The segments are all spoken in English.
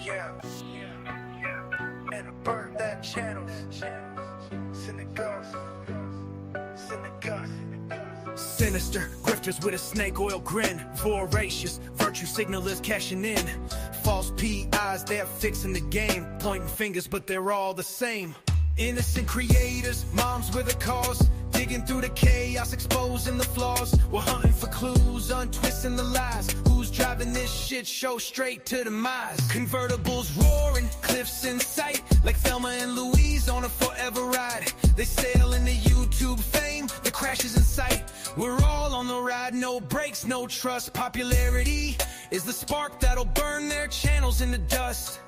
Yeah, and I burnt that channel. Sinister grifters with a snake oil grin, voracious virtue signalers cashing in. False PIs, they're fixing the game, pointing fingers, but they're all the same. Innocent creators, moms with a cause, digging through the chaos, exposing the flaws. We're hunting for clues, untwisting the lies. Who's driving this shit show straight to demise? Convertibles roaring, cliffs in sight, like Thelma and Louise on a forever ride. They sail into YouTube fame, the crash is in sight. We're all on the ride, no brakes, no trust. Popularity is the spark that'll burn their channels into dust.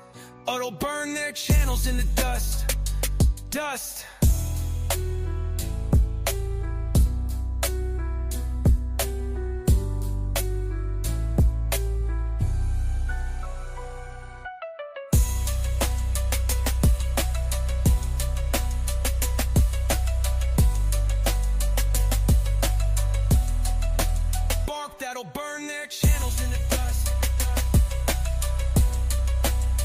Or it'll burn their channels into dust. Dust. Spark that'll burn their channels into dust.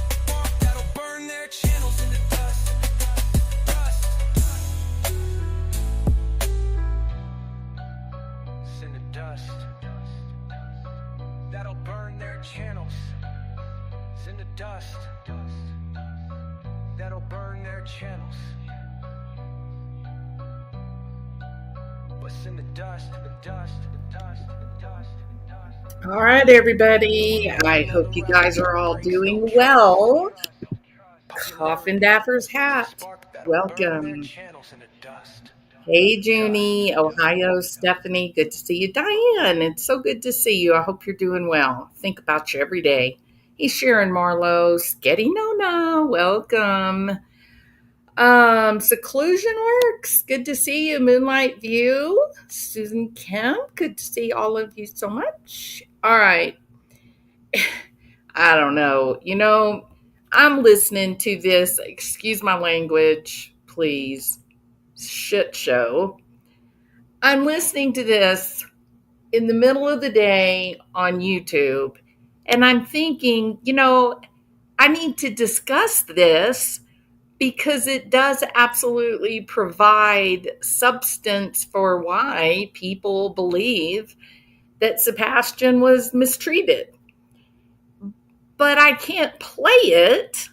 Spark that'll burn their channels into dust. In the dust, that'll burn their channels. It's in the dust, that'll burn their channels. What's in the dust, the dust, the dust, the dust, the dust. All right, everybody. I hope you guys are all doing well. Coffin Daffer's hat. Welcome. Hey, Junie, Ohio, Stephanie. Good to see you. Diane, it's so good to see you. I hope you're doing well. Think about you every day. Hey, Sharon Marlowe. Sketty No. Welcome. Seclusion Works. Good to see you. Moonlight View. Susan Kemp. Good to see all of you so much. All right. I don't know. I'm listening to this, excuse my language, please, shit show. I'm listening to this in the middle of the day on YouTube, and I'm thinking, I need to discuss this because it does absolutely provide substance for why people believe that Sebastian was mistreated. But I can't play it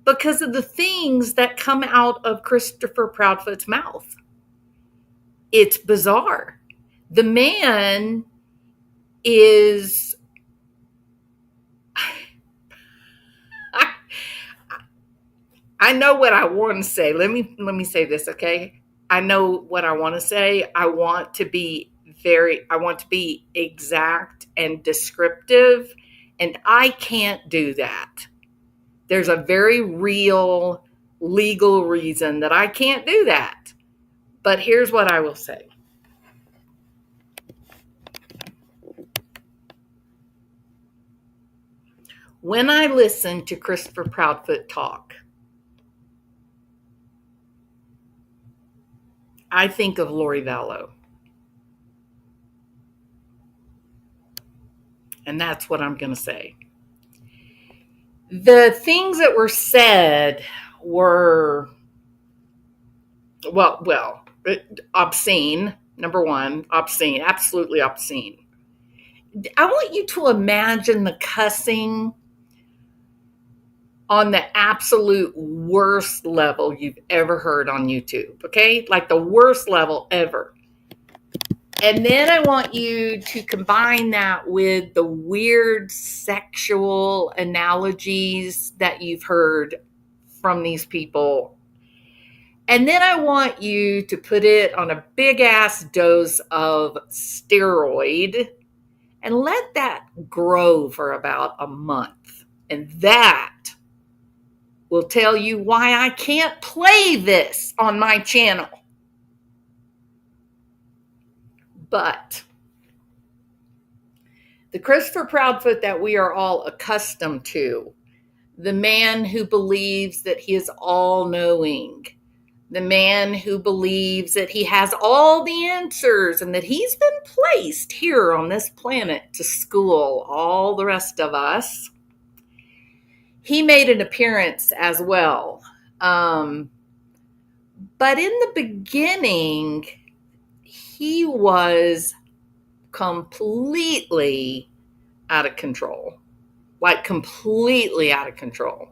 because of the things that come out of Christopher Proudfoot's mouth. It's bizarre. The man is... I know what I want to say. Let me say this, okay? I know what I want to say. I want to be exact and descriptive. And I can't do that. There's a very real legal reason that I can't do that. But here's what I will say. When I listen to Christopher Proudfoot talk, I think of Lori Vallow. And that's what I'm going to say. The things that were said were, obscene. Number one, obscene, absolutely obscene. I want you to imagine the cussing on the absolute worst level you've ever heard on YouTube, okay? Like the worst level ever. And then I want you to combine that with the weird sexual analogies that you've heard from these people. And then I want you to put it on a big ass dose of steroid and let that grow for about a month. And that will tell you why I can't play this on my channel. But the Christopher Proudfoot that we are all accustomed to, the man who believes that he is all-knowing, the man who believes that he has all the answers and that he's been placed here on this planet to school all the rest of us, he made an appearance as well. But in the beginning, he was completely out of control. Like completely out of control.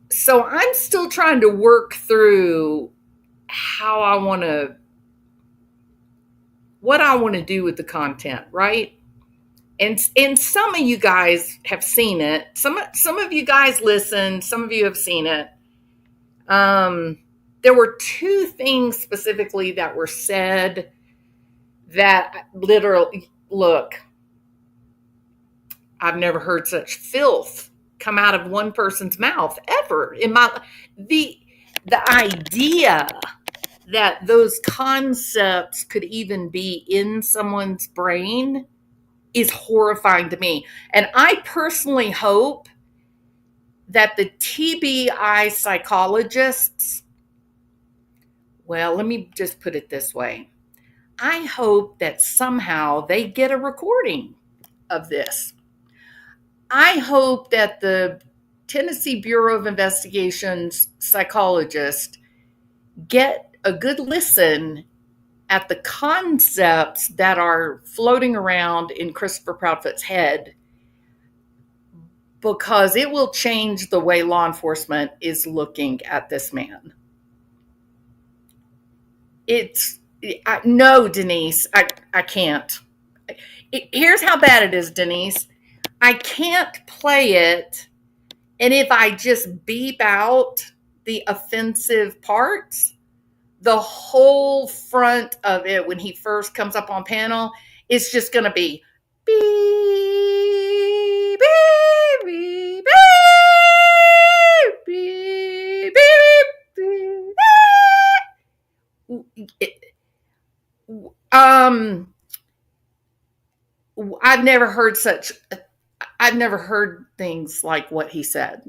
So I'm still trying to work through what I want to do with the content, right? And some of you guys have seen it. Some of you guys listen. Some of you have seen it. There were two things specifically that were said that literally, look, I've never heard such filth come out of one person's mouth ever in my the idea that those concepts could even be in someone's brain is horrifying to me. And I personally hope that the TBI psychologists, well, let me just put it this way. I hope that somehow they get a recording of this. I hope that the Tennessee Bureau of Investigation's psychologists get a good listen at the concepts that are floating around in Christopher Proudfoot's head, because it will change the way law enforcement is looking at this man. No, Denise, I can't. Here's how bad it is, Denise. I can't play it, and if I just beep out the offensive parts, the whole front of it when he first comes up on panel is just going to be beep, beep, beep, beep, beep, beep, beep. I've never heard things like what he said.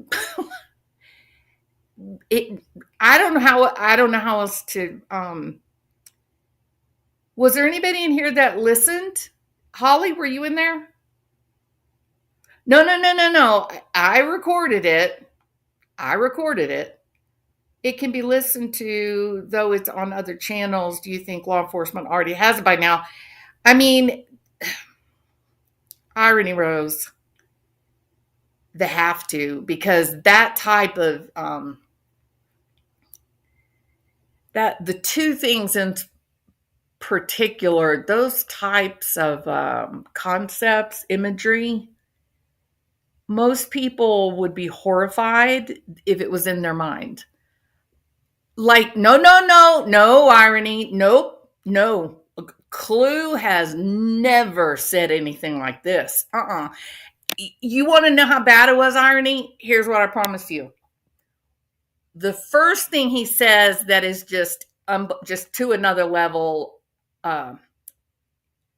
I don't know how else to. Was there anybody in here that listened? Holly, were you in there? No. I recorded it. It can be listened to, though it's on other channels. Do you think law enforcement already has it by now? I mean, irony, Rose. They have to, because that type of that the two things in particular, those types of concepts, imagery, most people would be horrified if it was in their mind. Like, no, irony. Nope, no. Clue has never said anything like this. You want to know how bad it was, irony? Here's what I promise you. The first thing he says that is just to another level, an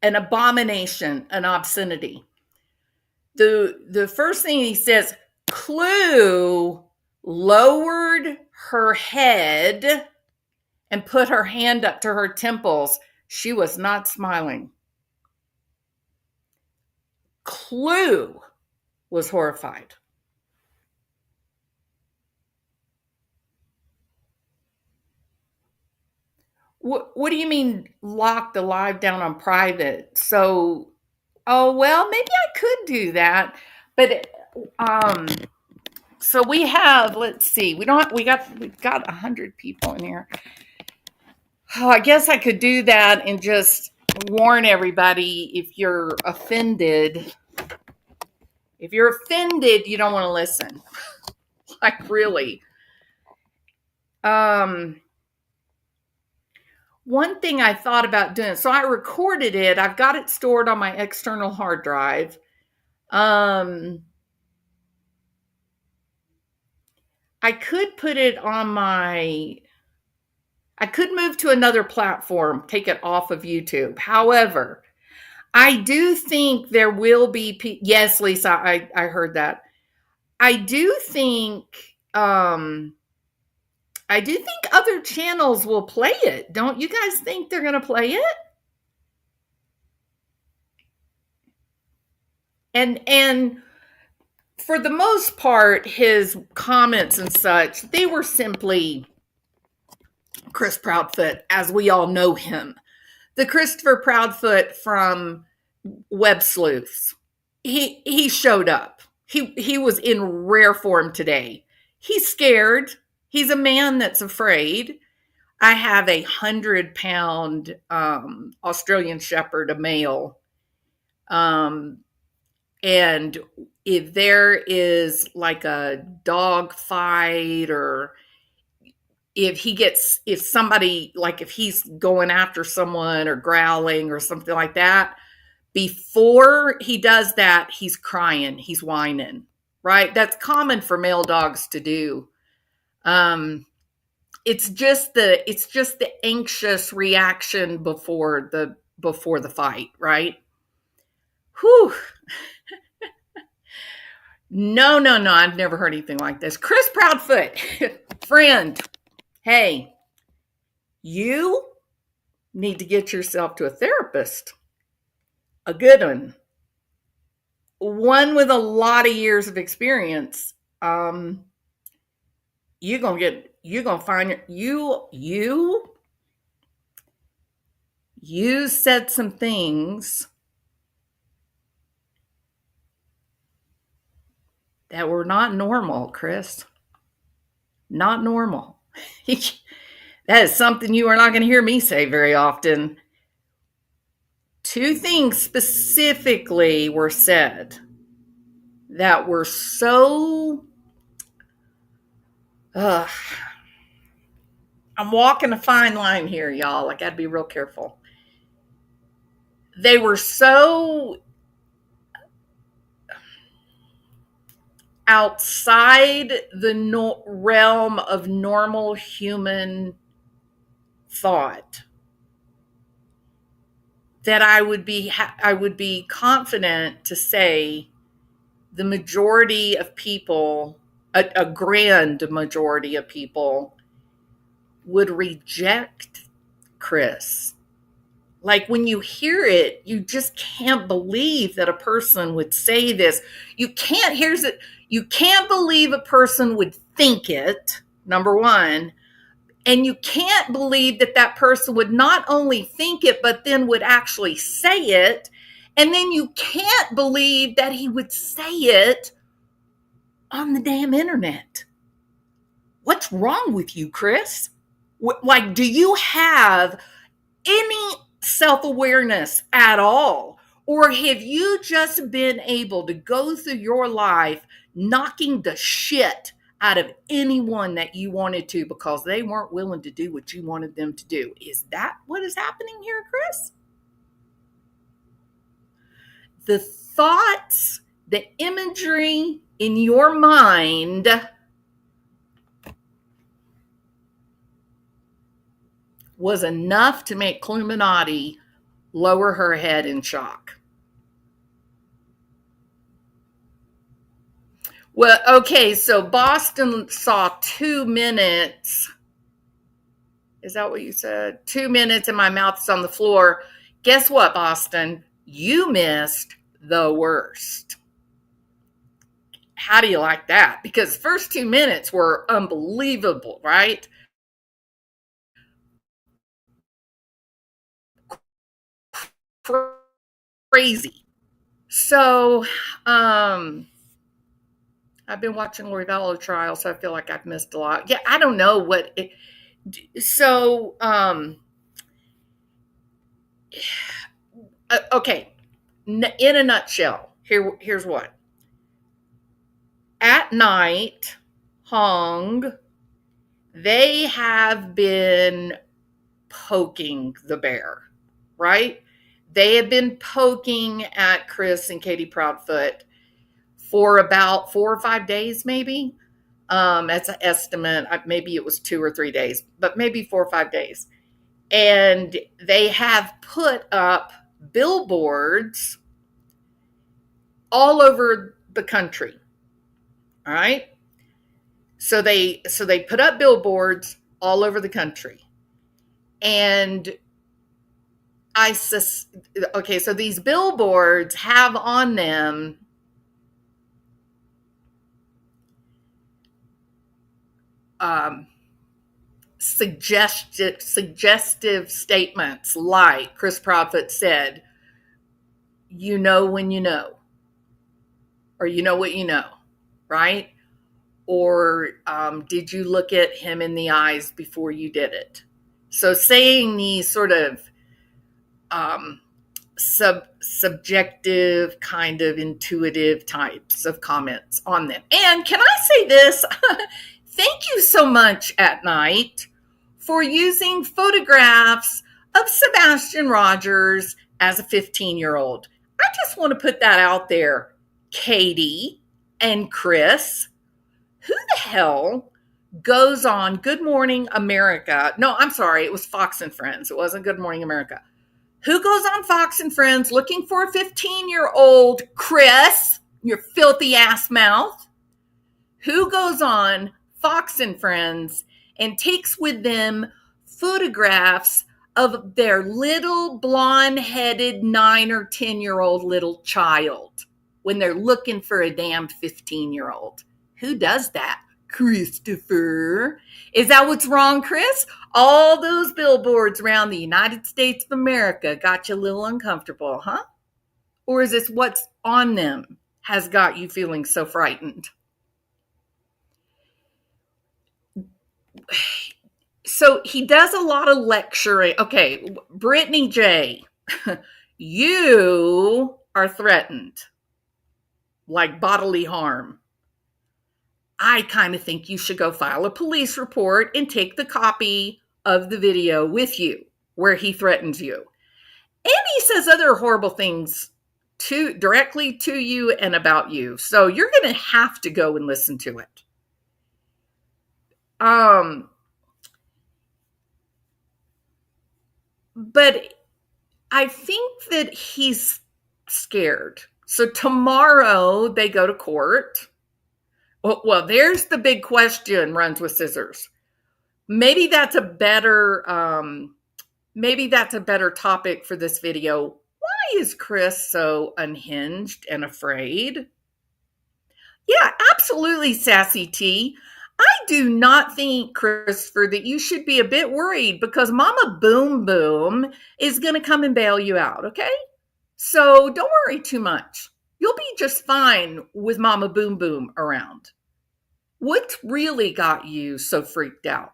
abomination, an obscenity. The first thing he says, Clue lowered her head and put her hand up to her temples. She was not smiling. Clue was horrified. What do you mean lock the live down on private? So, well, maybe I could do that. But so we have, let's see, we've got 100 people in here. Oh, I guess I could do that and just warn everybody, if you're offended, you don't want to listen. Like, really. One thing I thought about doing, so I recorded it. I've got it stored on my external hard drive. I could put it on I could move to another platform, take it off of YouTube. However, I do think there will be, yes, Lisa, I heard that. I do think other channels will play it. Don't you guys think they're going to play it? And for the most part, his comments and such, they were simply Chris Proudfoot, as we all know him. The Christopher Proudfoot from Web Sleuths. He showed up. He was in rare form today. He's scared. He's a man that's afraid. I have 100-pound Australian Shepherd, a male. And if there is like a dog fight, or if somebody, like if he's going after someone or growling or something like that, before he does that, he's crying, he's whining, right? That's common for male dogs to do. It's just the anxious reaction before the fight, right? Whew. No, I've never heard anything like this. Chris Proudfoot, friend, hey, you need to get yourself to a therapist. A good one with a lot of years of experience. You're gonna find you said some things that were not normal, Chris. Not normal. That is something you are not going to hear me say very often. Two things specifically were said that were so... I'm walking a fine line here, y'all. I got to be real careful. They were so outside the realm of normal human thought that I would be confident to say the majority of people, a grand majority of people, would reject Chris. Like when you hear it, you just can't believe that a person would say this. You can't believe a person would think it, number one. And you can't believe that person would not only think it, but then would actually say it. And then you can't believe that he would say it on the damn internet. What's wrong with you, Chris? Like, do you have any self-awareness at all? Or have you just been able to go through your life knocking the shit out of anyone that you wanted to because they weren't willing to do what you wanted them to do? Is that what is happening here, Chris? The thoughts, the imagery in your mind was enough to make Clueminati lower her head in shock. Well, okay, so Boston saw 2 minutes. Is that what you said? 2 minutes and my mouth is on the floor. Guess what, Boston? You missed the worst. How do you like that? Because the first 2 minutes were unbelievable, right? Crazy. So, I've been watching Lori Vallow trial, so I feel like I've missed a lot. Yeah, I don't know what it... So, okay, in a nutshell, here's what. At night, Hong, they have been poking the bear, right? They have been poking at Chris and Katie Proudfoot for about 4 or 5 days, maybe. That's an estimate. Maybe it was 2 or 3 days, but maybe 4 or 5 days. And they have put up billboards all over the country. All right. So they put up billboards all over the country. And so these billboards have on them um, suggestive statements like Chris Proudfoot said, you know when you know, or you know what you know, right? Or did you look at him in the eyes before you did it? So saying these sort of subjective, kind of intuitive types of comments on them. And can I say this? Thank you so much at night for using photographs of Sebastian Rogers as a 15-year-old. I just want to put that out there, Katie and Chris. Who the hell goes on Good Morning America? No, I'm sorry, it was Fox and Friends. It wasn't Good Morning America. Who goes on Fox and Friends looking for a 15-year-old Chris, your filthy ass mouth? Who goes on Fox and Friends and takes with them photographs of their little blonde-headed 9 or 10-year-old little child when they're looking for a damned 15-year-old? Who does that? Christopher. Is that what's wrong, Chris? All those billboards around the United States of America got you a little uncomfortable, huh? Or is this what's on them has got you feeling so frightened? So he does a lot of lecturing. Okay, Brittany J., you are threatened, like bodily harm. I kind of think you should go file a police report and take the copy of the video with you where he threatens you. And he says other horrible things directly to you and about you. So you're going to have to go and listen to it. But I think that he's scared. So tomorrow they go to court. Well, there's the big question, runs with scissors. Maybe that's a better topic for this video. Why is Chris so unhinged and afraid? Yeah, absolutely, Sassy T. I do not think, Christopher, that you should be a bit worried because Mama Boom Boom is going to come and bail you out, okay? So don't worry too much. You'll be just fine with Mama Boom Boom around. What really got you so freaked out?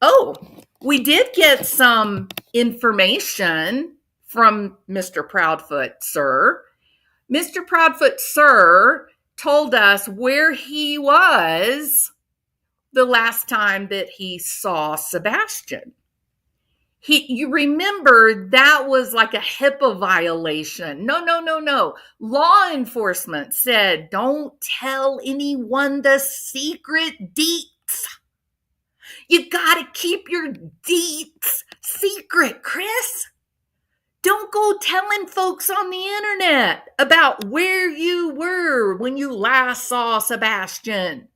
Oh, we did get some information from Mr. Proudfoot, sir. Mr. Proudfoot, sir, told us where he was the last time that he saw Sebastian. You remember that was like a HIPAA violation. No. Law enforcement said, don't tell anyone the secret deets. You gotta keep your deets secret, Chris. Don't go telling folks on the internet about where you were when you last saw Sebastian.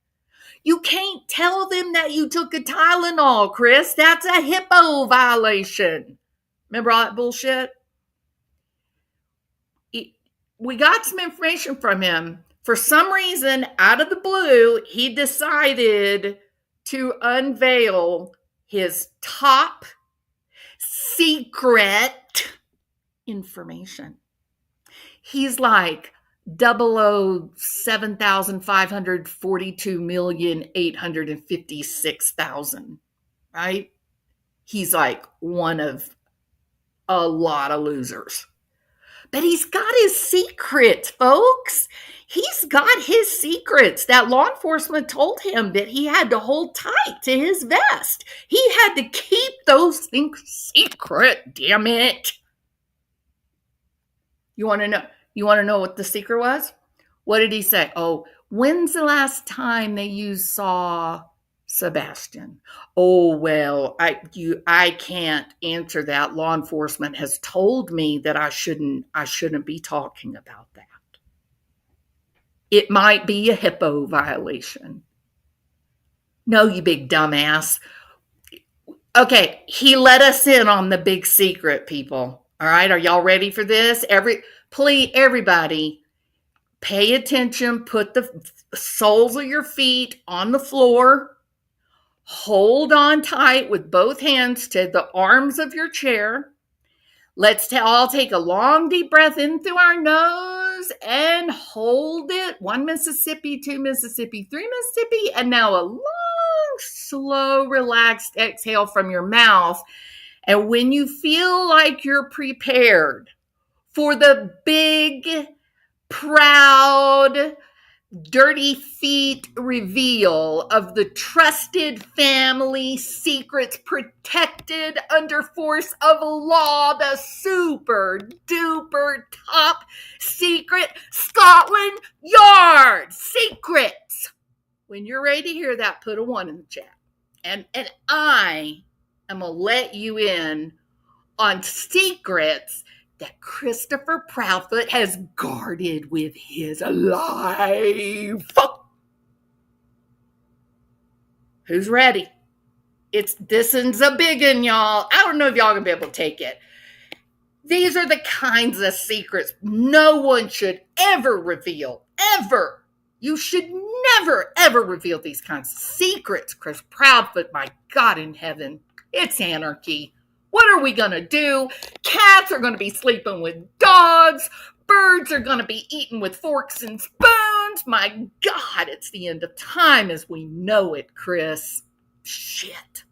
You can't tell them that you took a Tylenol, Chris. That's a HIPAA violation. Remember all that bullshit? We got some information from him. For some reason, out of the blue, he decided to unveil his top secret information. He's like 007,542,856,000, right? He's like one of a lot of losers. But he's got his secrets, folks. He's got his secrets that law enforcement told him that he had to hold tight to his vest. He had to keep those things secret, damn it. You want to know? You want to know what the secret was? What did he say? Oh, when's the last time that you saw Sebastian? Oh, well, I can't answer that. Law enforcement has told me that I shouldn't be talking about that. It might be a HIPAA violation. No, you big dumbass. Okay, he let us in on the big secret, people. All right, are y'all ready for this? Please, everybody, pay attention. Put the soles of your feet on the floor. Hold on tight with both hands to the arms of your chair. Let's all take a long deep breath in through our nose and hold it. 1 Mississippi, 2 Mississippi, 3 Mississippi, and now a long, slow, relaxed exhale from your mouth. And when you feel like you're prepared for the big, proud, dirty feet reveal of the trusted family secrets protected under force of law, the super duper top secret Scotland Yard secrets. When you're ready to hear that, put a 1 in the chat. And I am going to let you in on secrets that Christopher Proudfoot has guarded with his life. Who's ready? This one's a big one, y'all. I don't know if y'all gonna be able to take it. These are the kinds of secrets no one should ever reveal, ever. You should never, ever reveal these kinds of secrets. Chris Proudfoot, my God in heaven, it's anarchy. What are we going to do? Cats are going to be sleeping with dogs. Birds are going to be eaten with forks and spoons. My God, it's the end of time as we know it, Chris. Shit.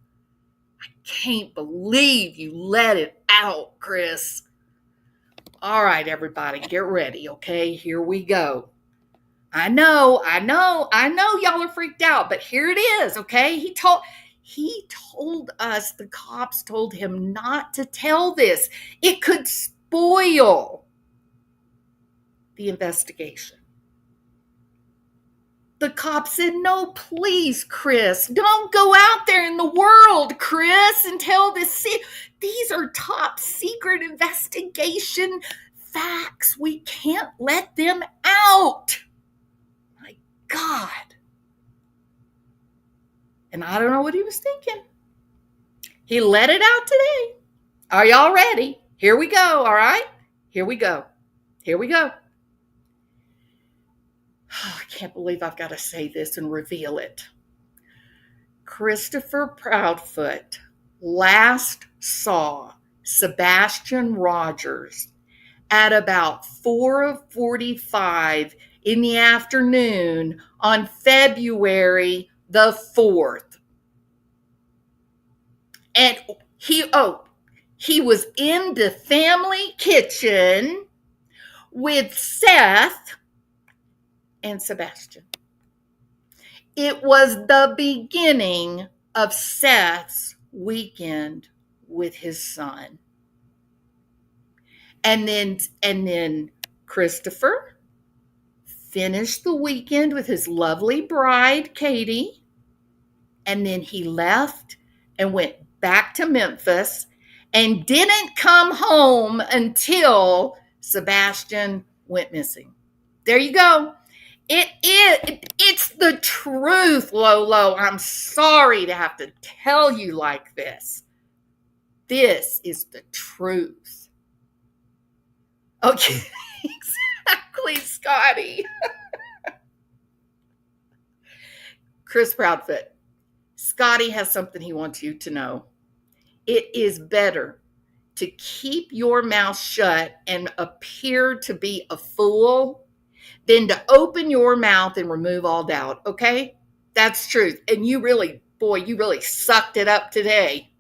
I can't believe you let it out, Chris. All right, everybody, get ready, okay? Here we go. I know y'all are freaked out, but here it is, okay? He told us, the cops told him not to tell this. It could spoil the investigation. The cop said, no, please, Chris, don't go out there in the world, Chris, and tell this. These are top secret investigation facts. We can't let them out. My God. And I don't know what he was thinking. He let it out today. Are y'all ready? Here we go, all right? Here we go. Oh, I can't believe I've got to say this and reveal it. Christopher Proudfoot last saw Sebastian Rogers at about 4:45 in the afternoon on February the 4th. And he was in the family kitchen with Seth and Sebastian. It was the beginning of Seth's weekend with his son. And then Christopher finished the weekend with his lovely bride, Katie. And then he left and went back to Memphis and didn't come home until Sebastian went missing. There you go. It's the truth, Lolo. I'm sorry to have to tell you like this. This is the truth. Okay, exactly, Scotty. Chris Proudfoot. Scotty has something he wants you to know. It is better to keep your mouth shut and appear to be a fool than to open your mouth and remove all doubt, okay? That's truth. And you really sucked it up today.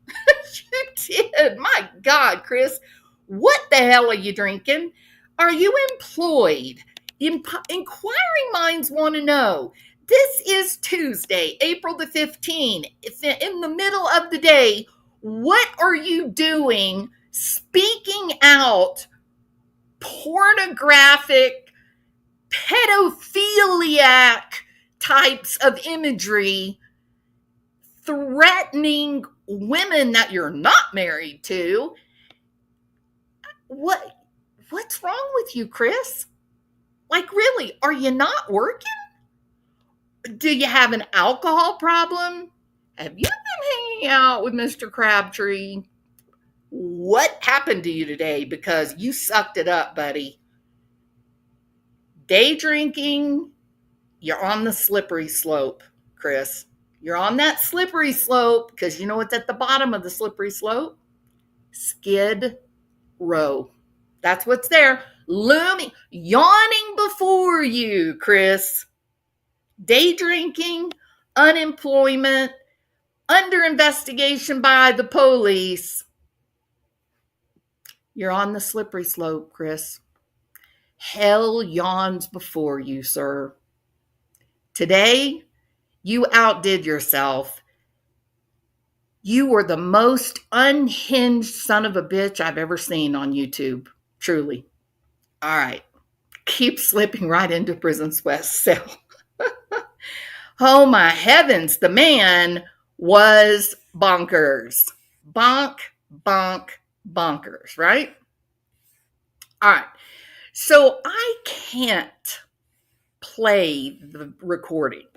You did. My God, Chris, what the hell are you drinking? Are you employed? Inquiring minds want to know. This is Tuesday, April the 15th. It's in the middle of the day. What are you doing speaking out pornographic, pedophiliac types of imagery, threatening women that you're not married to? What's wrong with you, Chris? Like, really, are you not working? Do you have an alcohol problem? Have you been hanging out with Mr. Crabtree? What happened to you today? Because you sucked it up, buddy. Day drinking, you're on the slippery slope, Chris. You're on that slippery slope, because you know what's at the bottom of the slippery slope? Skid row. That's what's there, looming, yawning before you, Chris. Day drinking, unemployment, under investigation by the police. You're on the slippery slope, Chris. Hell yawns before you, sir. Today, you outdid yourself. You were the most unhinged son of a bitch I've ever seen on YouTube. Truly. All right. Keep slipping right into prison's west cell. Oh my heavens. The man was bonkers. Bonk, bonk, bonkers, right? All right. So I can't play the recording.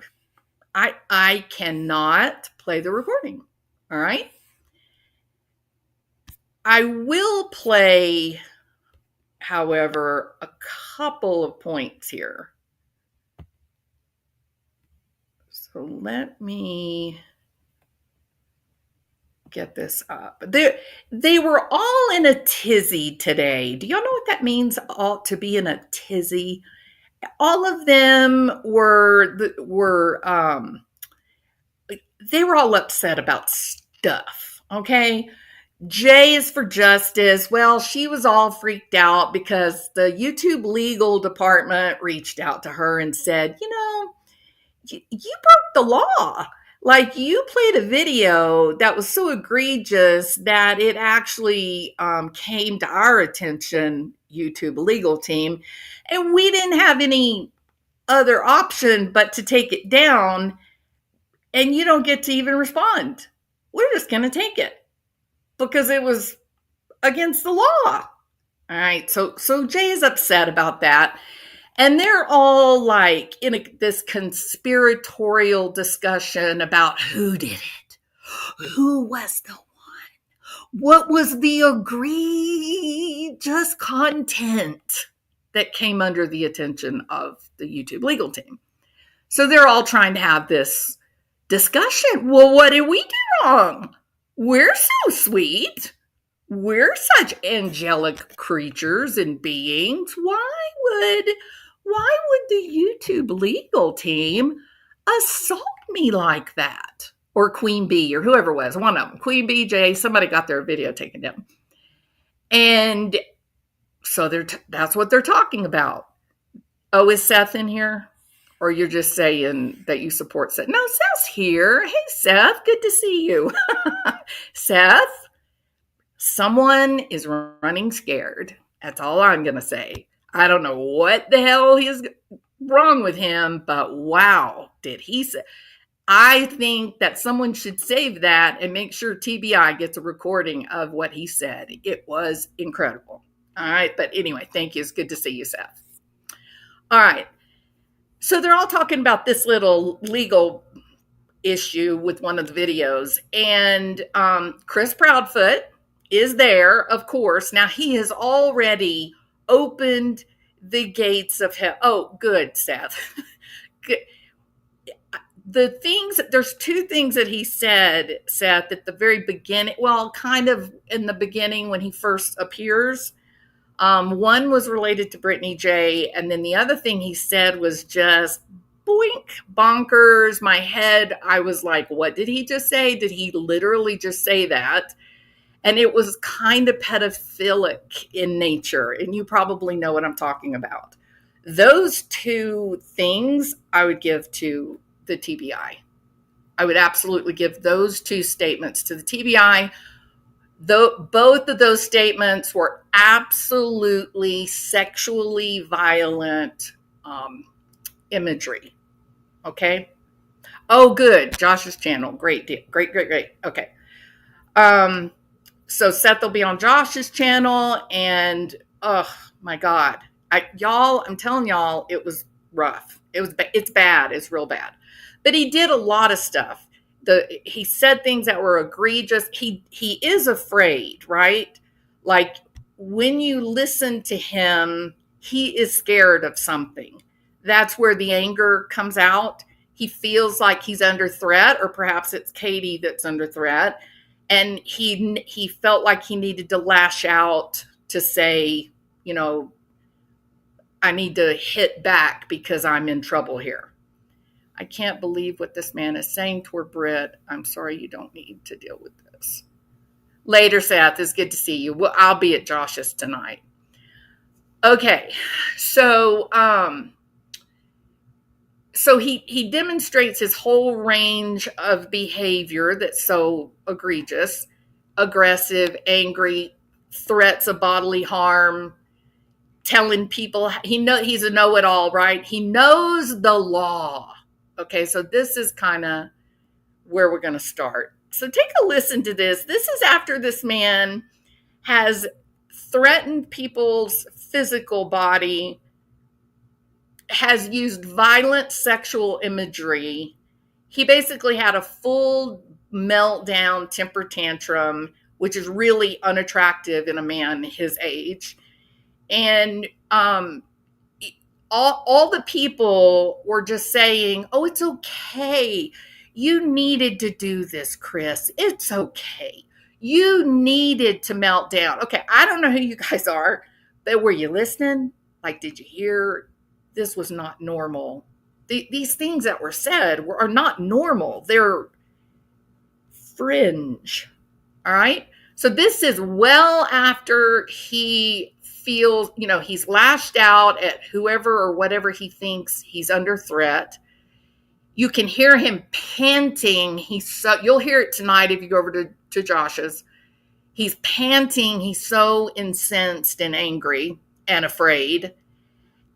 I cannot play the recording. All right. I will play, however, a couple of points here. So let me get this up. They were all in a tizzy today. Do y'all know what that means, all to be in a tizzy? All of them they were all upset about stuff, okay? J is for justice. Well, she was all freaked out because the YouTube legal department reached out to her and said, you broke the law. Like, you played a video that was so egregious that it actually came to our attention, YouTube legal team, and we didn't have any other option but to take it down, and you don't get to even respond. We're just going to take it because it was against the law. All right, so Jay is upset about that. And they're all like in this conspiratorial discussion about who did it, who was the one, what was the egregious content that came under the attention of the YouTube legal team. So they're all trying to have this discussion. Well, what did we do wrong? We're so sweet. We're such angelic creatures and beings. Why would the YouTube legal team assault me like that? Or Queen Bee, or whoever it was, one of them, Queen Bee, Jay, somebody got their video taken down. And so that's what they're talking about. Oh, is Seth in here? Or you're just saying that you support Seth? No, Seth's here. Hey, Seth, good to see you. Seth, someone is running scared. That's all I'm going to say. I don't know what the hell is wrong with him, but wow, did he say. I think that someone should save that and make sure TBI gets a recording of what he said. It was incredible. All right. But anyway, thank you. It's good to see you, Seth. All right. So they're all talking about this little legal issue with one of the videos. And Chris Proudfoot is there, of course. Now, he has already opened the gates of hell. Oh, good, Seth. Good. There's two things that he said, Seth, at the very beginning. Well, kind of in the beginning when he first appears. One was related to Brittany J. And then the other thing he said was just boink, bonkers. My head, I was like, what did he just say? Did he literally just say that? And it was kind of pedophilic in nature. And you probably know what I'm talking about. Those two things I would give to the TBI. I would absolutely give those two statements to the TBI. Both of those statements were absolutely sexually violent imagery. Okay. Oh, good. Josh's channel. Great. Great. Okay. So Seth will be on Josh's channel, and oh my God, I'm telling y'all, it was rough. It's bad. It's real bad. But he did a lot of stuff. He said things that were egregious. He is afraid, right? Like when you listen to him, he is scared of something. That's where the anger comes out. he feels like he's under threat, or perhaps it's Katie that's under threat. And he felt like he needed to lash out to say, you know, I need to hit back because I'm in trouble here. I can't believe what this man is saying toward Britt. I'm sorry, you don't need to deal with this. Later, Seth. It's good to see you. Well, I'll be at Josh's tonight. Okay, so he demonstrates his whole range of behavior that's so egregious, aggressive, angry, threats of bodily harm, telling people he's a know-it-all, right? He knows the law. Okay, so this is kind of where we're going to start. So take a listen to this. This is after this man has threatened people's physical body, has used violent sexual imagery. He basically had a full meltdown, temper tantrum, which is really unattractive in a man his age. And all the people were just saying, oh, it's okay. You needed to do this, Chris. It's okay. You needed to melt down. Okay, I don't know who you guys are, but were you listening? Like, did you hear? This was not normal. These things that were said are not normal. They're fringe. All right. So this is well after he feels, he's lashed out at whoever or whatever he thinks he's under threat. You can hear him panting. You'll hear it tonight if you go over to Josh's. He's panting. He's so incensed and angry and afraid.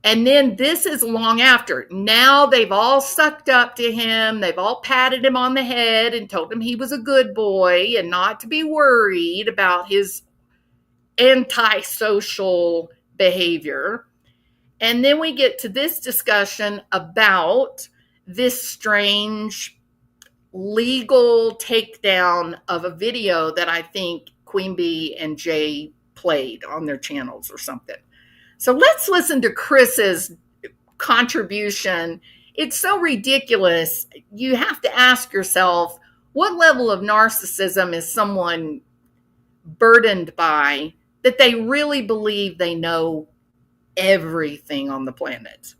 And then this is long after. Now they've all sucked up to him. They've all patted him on the head and told him he was a good boy and not to be worried about his antisocial behavior. And then we get to this discussion about this strange legal takedown of a video that I think Queen Bee and Jay played on their channels or something. So let's listen to Chris's contribution. It's so ridiculous. You have to ask yourself, what level of narcissism is someone burdened by that they really believe they know everything on the planet?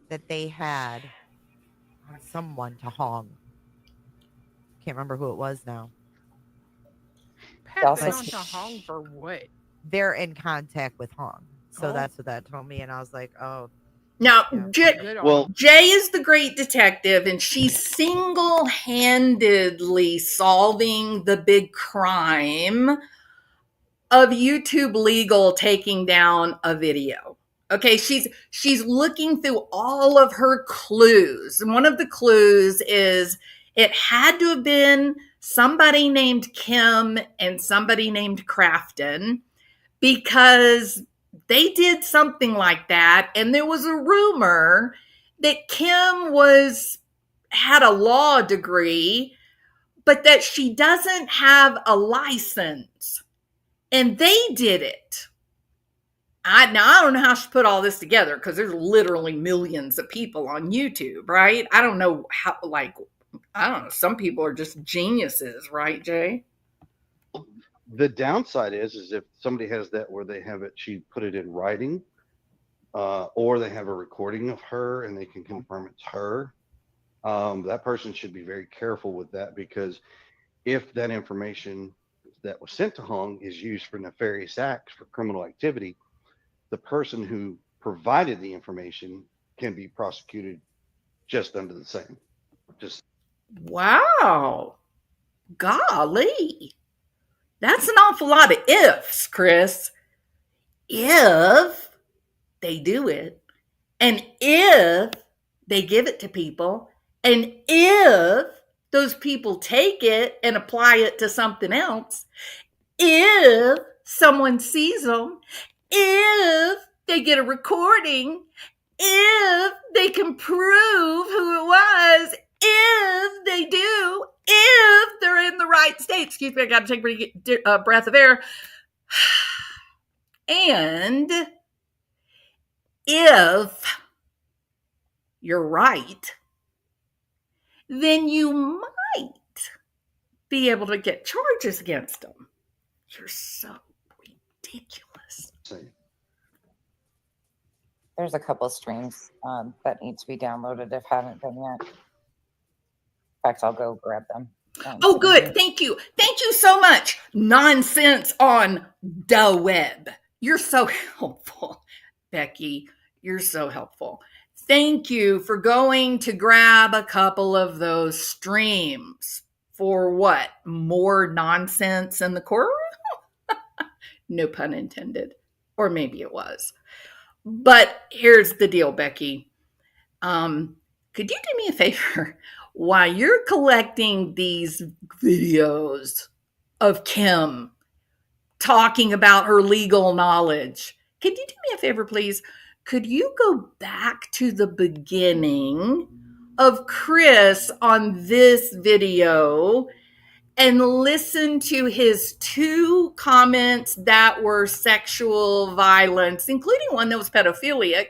That they had someone to hong. Can't remember who it was now. Pass it on to Hong for what? They're in contact with Hong. So that's what that told me. And I was like, oh. Now, yeah. Jay is the great detective, and she's single-handedly solving the big crime of YouTube legal taking down a video. Okay, she's looking through all of her clues. And one of the clues is it had to have been somebody named Kim and somebody named Crafton, because they did something like that. And there was a rumor that Kim had a law degree, but that she doesn't have a license. And they did it. I don't know how she put all this together, because there's literally millions of people on YouTube, right? I don't know how, some people are just geniuses, right, Jay? The downside is if somebody has that where they have it, she put it in writing, or they have a recording of her and they can confirm it's her. That person should be very careful with that, because if that information that was sent to Hong is used for nefarious acts, for criminal activity, the person who provided the information can be prosecuted just under the same. Wow. Golly. That's an awful lot of ifs, Chris. If they do it, and if they give it to people, and if those people take it and apply it to something else, if someone sees them, if they get a recording, if they can prove who it was, if they do, if they're in the right state. Excuse me, I got to take a breath of air. And if you're right, then you might be able to get charges against them. You're so ridiculous. There's a couple streams that need to be downloaded if haven't been yet. In fact, I'll go grab them. Oh, good. Thank you. Thank you so much. Nonsense on the web. You're so helpful, Becky. You're so helpful. Thank you for going to grab a couple of those streams. For what? More nonsense in the courtroom? No pun intended. Or maybe it was. But here's the deal, Becky. Could you do me a favor? While you're collecting these videos of Kim talking about her legal knowledge, could you do me a favor, please? Could you go back to the beginning of Chris on this video and listen to his 2 comments that were sexual violence, including one that was pedophilic?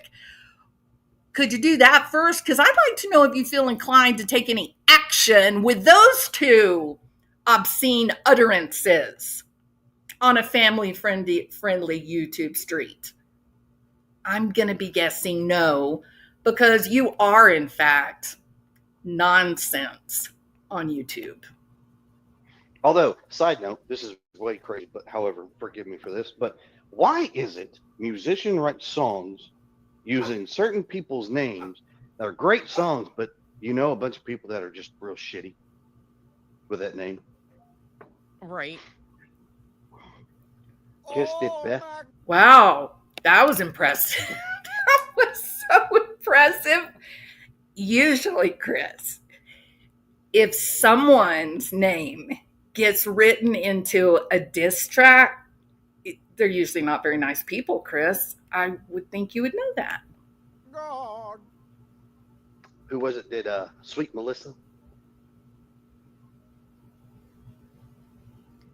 Could you do that first? Because I'd like to know if you feel inclined to take any action with those 2 obscene utterances on a family-friendly YouTube street. I'm going to be guessing no, because you are, in fact, nonsense on YouTube. Although, side note, this is way crazy, but however, forgive me for this, but why is it musicians write songs using certain people's names that are great songs, but you know a bunch of people that are just real shitty with that name? Right. Kissed it, Beth. Wow, that was impressive. That was so impressive. Usually, Chris, if someone's name gets written into a diss track, they're usually not very nice people, Chris. I would think you would know that. God. Who was it? Did Sweet Melissa?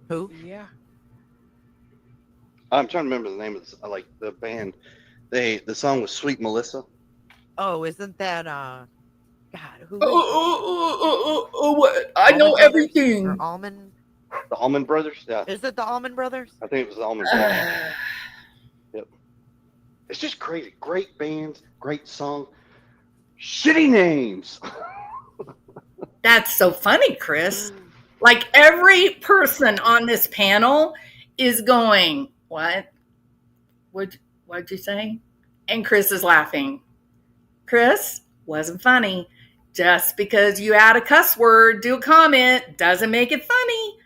Who? Yeah. I'm trying to remember the name of the band. The song was Sweet Melissa. Oh, isn't that God? Who? What? I know everything. Or Almond. The Allman Brothers. Yeah, Is it the Almond Brothers? I think it was the Allman Brothers. Yep. It's just crazy. Great bands, great songs, shitty names. That's so funny, Chris. Like every person on this panel is going, what? What'd you say? And Chris is laughing. Chris, wasn't funny. Just because you add a cuss word, do a comment, doesn't make it funny.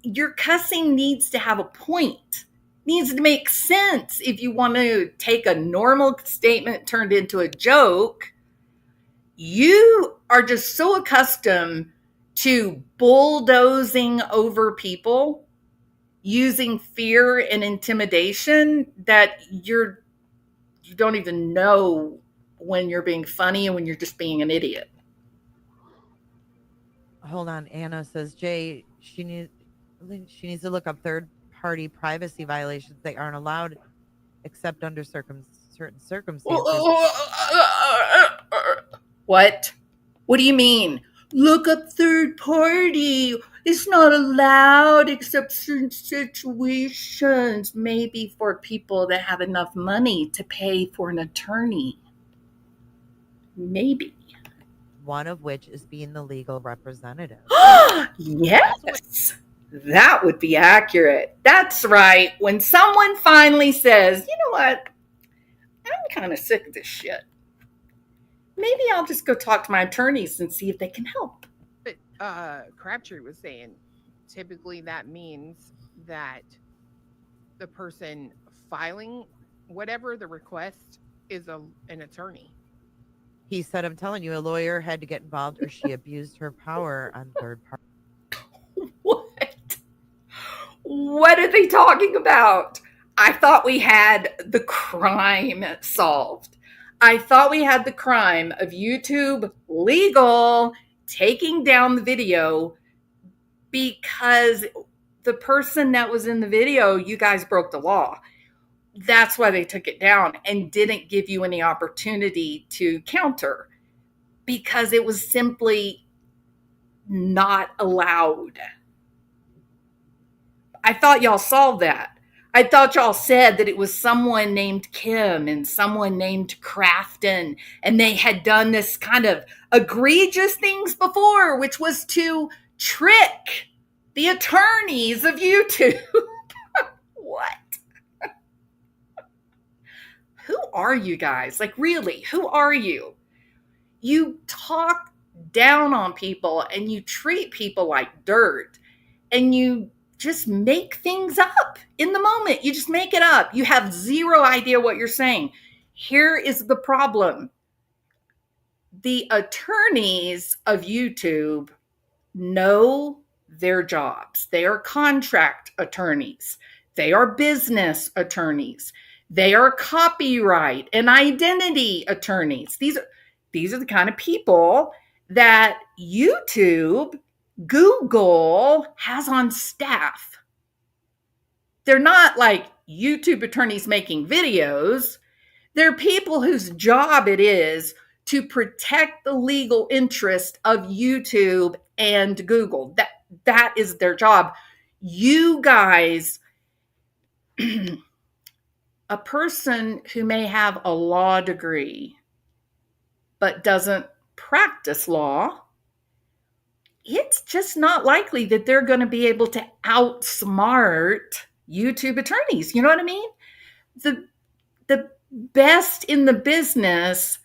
Your cussing needs to have a point. Needs to make sense if you want to take a normal statement turned into a joke. You are just so accustomed to bulldozing over people using fear and intimidation that you don't even know when you're being funny and when you're just being an idiot. Hold on. Anna says, Jay, she needs to look up third-party privacy violations. They aren't allowed except under certain circumstances. What? What do you mean? Look up third party. It's not allowed except certain situations. Maybe for people that have enough money to pay for an attorney. Maybe. One of which is being the legal representative. Yes. That would be accurate. That's right. When someone finally says, you know what? I'm kind of sick of this shit. Maybe I'll just go talk to my attorneys and see if they can help. But Crabtree was saying, typically that means that the person filing whatever the request is an attorney. He said, I'm telling you, a lawyer had to get involved or she abused her power on third party. What? What are they talking about? I thought we had the crime solved. I thought we had the crime of YouTube legal taking down the video because the person that was in the video, you guys broke the law. That's why they took it down and didn't give you any opportunity to counter. because it was simply not allowed. I thought y'all saw that. I thought y'all said that it was someone named Kim and someone named Crafton, and they had done this kind of egregious things before, which was to trick the attorneys of YouTube. What? Who are you guys? Like, really, who are you? You talk down on people and you treat people like dirt, and you just make things up in the moment. You just make it up. You have zero idea what you're saying. Here is the problem. The attorneys of YouTube know their jobs. They are contract attorneys. They are business attorneys. They are copyright and identity attorneys. These are the kind of people that YouTube, Google has on staff. They're not like YouTube attorneys making videos. They're people whose job it is to protect the legal interest of YouTube and Google. That is their job. You guys, a person who may have a law degree but doesn't practice law, it's just not likely that they're going to be able to outsmart YouTube attorneys. You know what I mean? The best in the business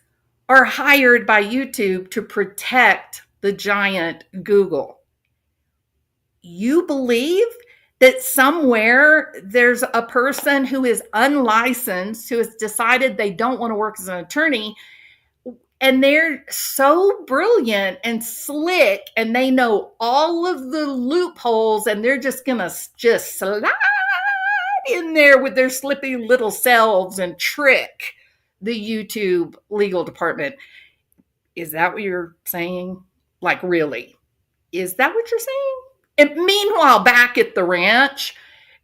are hired by YouTube to protect the giant Google. You believe that somewhere there's a person who is unlicensed, who has decided they don't want to work as an attorney, and they're so brilliant and slick, and they know all of the loopholes, and they're just going to just slide in there with their slippy little selves and trick the YouTube legal department. Is that what you're saying? Like, really? Is that what you're saying? And meanwhile, back at the ranch,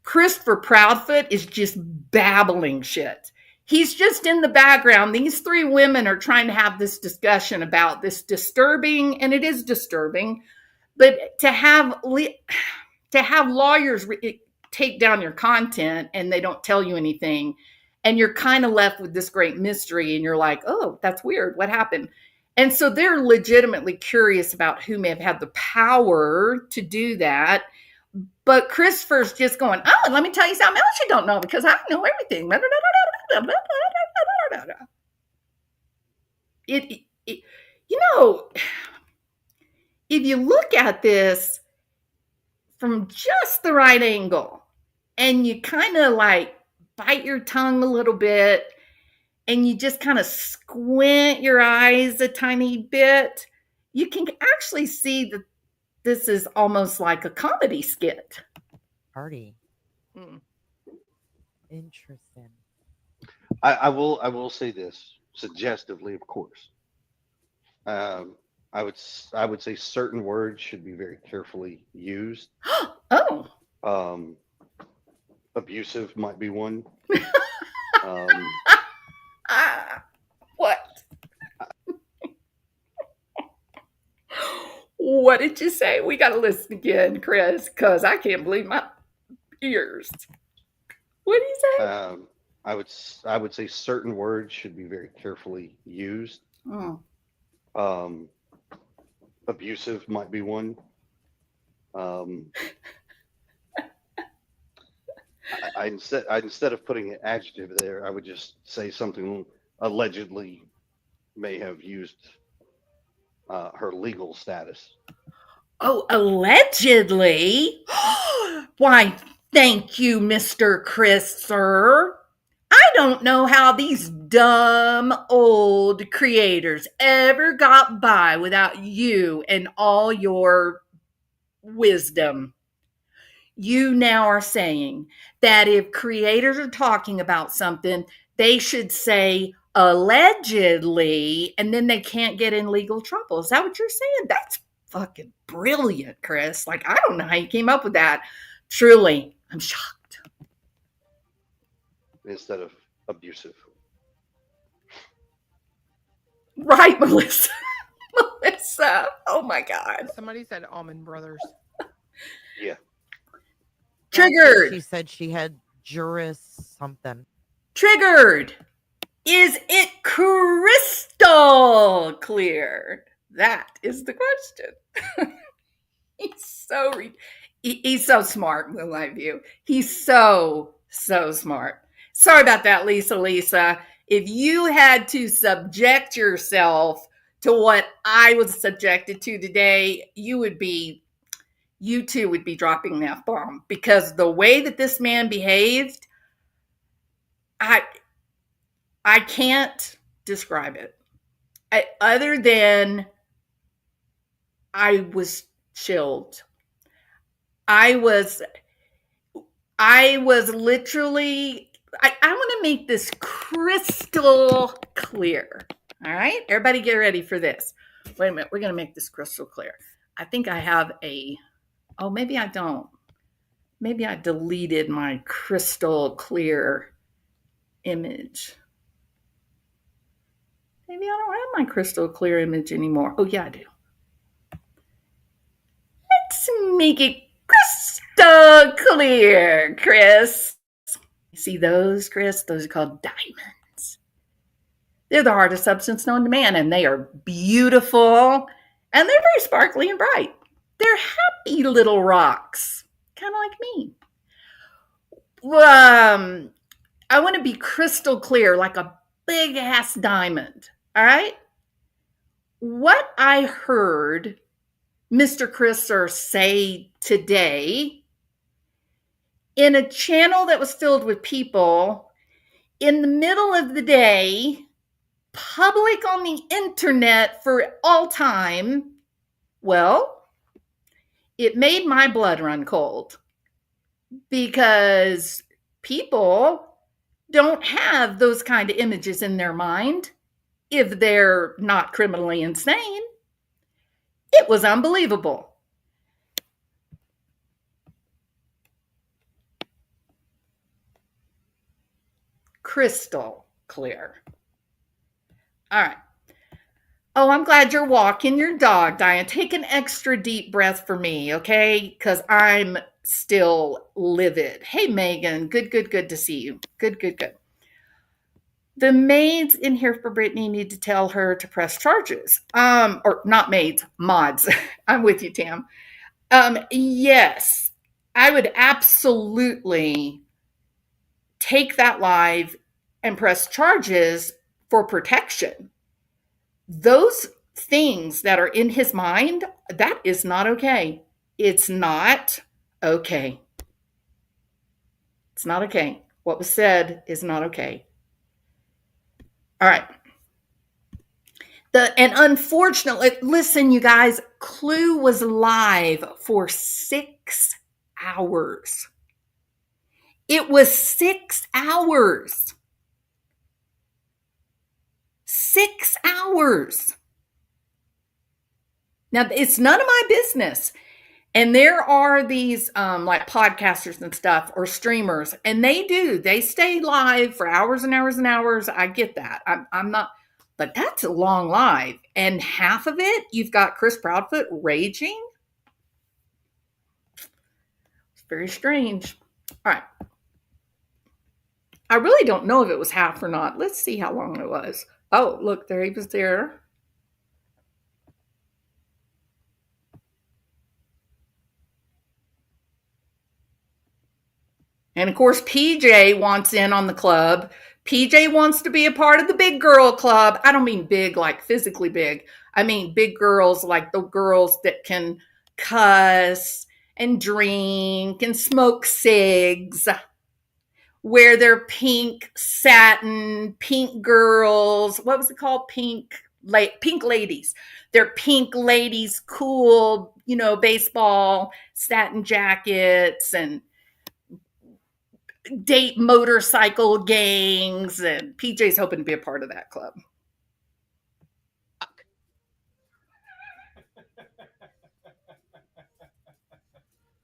Christopher Proudfoot is just babbling shit. He's just in the background. These three women are trying to have this discussion about this disturbing, and it is disturbing, but to have lawyers take down your content and they don't tell you anything, and you're kind of left with this great mystery, and you're like, oh, that's weird. What happened? And so they're legitimately curious about who may have had the power to do that. But Christopher's just going, oh, let me tell you something else you don't know, because I know everything. If you look at this from just the right angle, and you kind of like bite your tongue a little bit, and you just kind of squint your eyes a tiny bit, you can actually see that this is almost like a comedy skit. Party. Interesting. I will say this suggestively, of course. I would say certain words should be very carefully used. Oh. Abusive might be one. What? What did you say? We got to listen again, Chris, because I can't believe my ears. What did you say? I would say certain words should be very carefully used. Abusive might be one. Instead of putting an adjective there, I would just say something allegedly may have used her legal status. Oh, allegedly? Why, thank you, Mr. Chris, sir. I don't know how these dumb old creators ever got by without you and all your wisdom. You now are saying that if creators are talking about something, they should say allegedly, and then they can't get in legal trouble. Is that what you're saying? That's fucking brilliant, Chris. Like, I don't know how you came up with that. Truly, I'm shocked. Instead of abusive. Right, Melissa. Melissa. Oh my God. Somebody said Almond Brothers. Yeah. Triggered. She said she had juris something. Triggered. Is it crystal clear? That is the question. He's so smart, Moonlight View. He's so smart. Sorry about that, Lisa. If you had to subject yourself to what I was subjected to today, you too would be dropping the F-bomb, because the way that this man behaved, I can't describe it. Other than I was chilled. I was literally, I want to make this crystal clear. All right, everybody get ready for this. Wait a minute, we're going to make this crystal clear. I think I have maybe I don't. Maybe I deleted my crystal clear image. Maybe I don't have my crystal clear image anymore. Oh yeah, I do. Let's make it crystal clear, Chris. You see those, Chris? Those are called diamonds. They're the hardest substance known to man, and they are beautiful, and they're very sparkly and bright. They're happy little rocks, kind of like me. I want to be crystal clear, like a big ass diamond. All right? What I heard Mr. Chriser say today in a channel that was filled with people in the middle of the day, public on the internet for all time, well, it made my blood run cold, because people don't have those kind of images in their mind if they're not criminally insane. It was unbelievable. Crystal clear. All right. Oh, I'm glad you're walking your dog, Diane. Take an extra deep breath for me, okay? Because I'm still livid. Hey, Megan. Good to see you. Good. The maids in here for Brittany need to tell her to press charges. Or not maids, mods. I'm with you, Tam. Yes, I would absolutely take that live and press charges for protection. Those things that are in his mind, that is not okay. It's not okay. It's not okay. What was said is not okay. All right. And unfortunately, listen, you guys, Clue was live for 6 hours. It was 6 hours. 6 hours. Now, it's none of my business. And there are these like podcasters and stuff, or streamers, and they stay live for hours and hours and hours. I get that. I'm not, but that's a long live. And half of it, you've got Chris Proudfoot raging. It's very strange. All right. I really don't know if it was half or not. Let's see how long it was. Oh, look, there he was there. And of course, PJ wants in on the club. PJ wants to be a part of the big girl club. I don't mean big like physically big. I mean big girls like the girls that can cuss and drink and smoke cigs, wear their pink satin, pink girls. What was it called? Pink ladies. They're pink ladies, cool, baseball satin jackets, and date motorcycle gangs, and PJ's hoping to be a part of that club.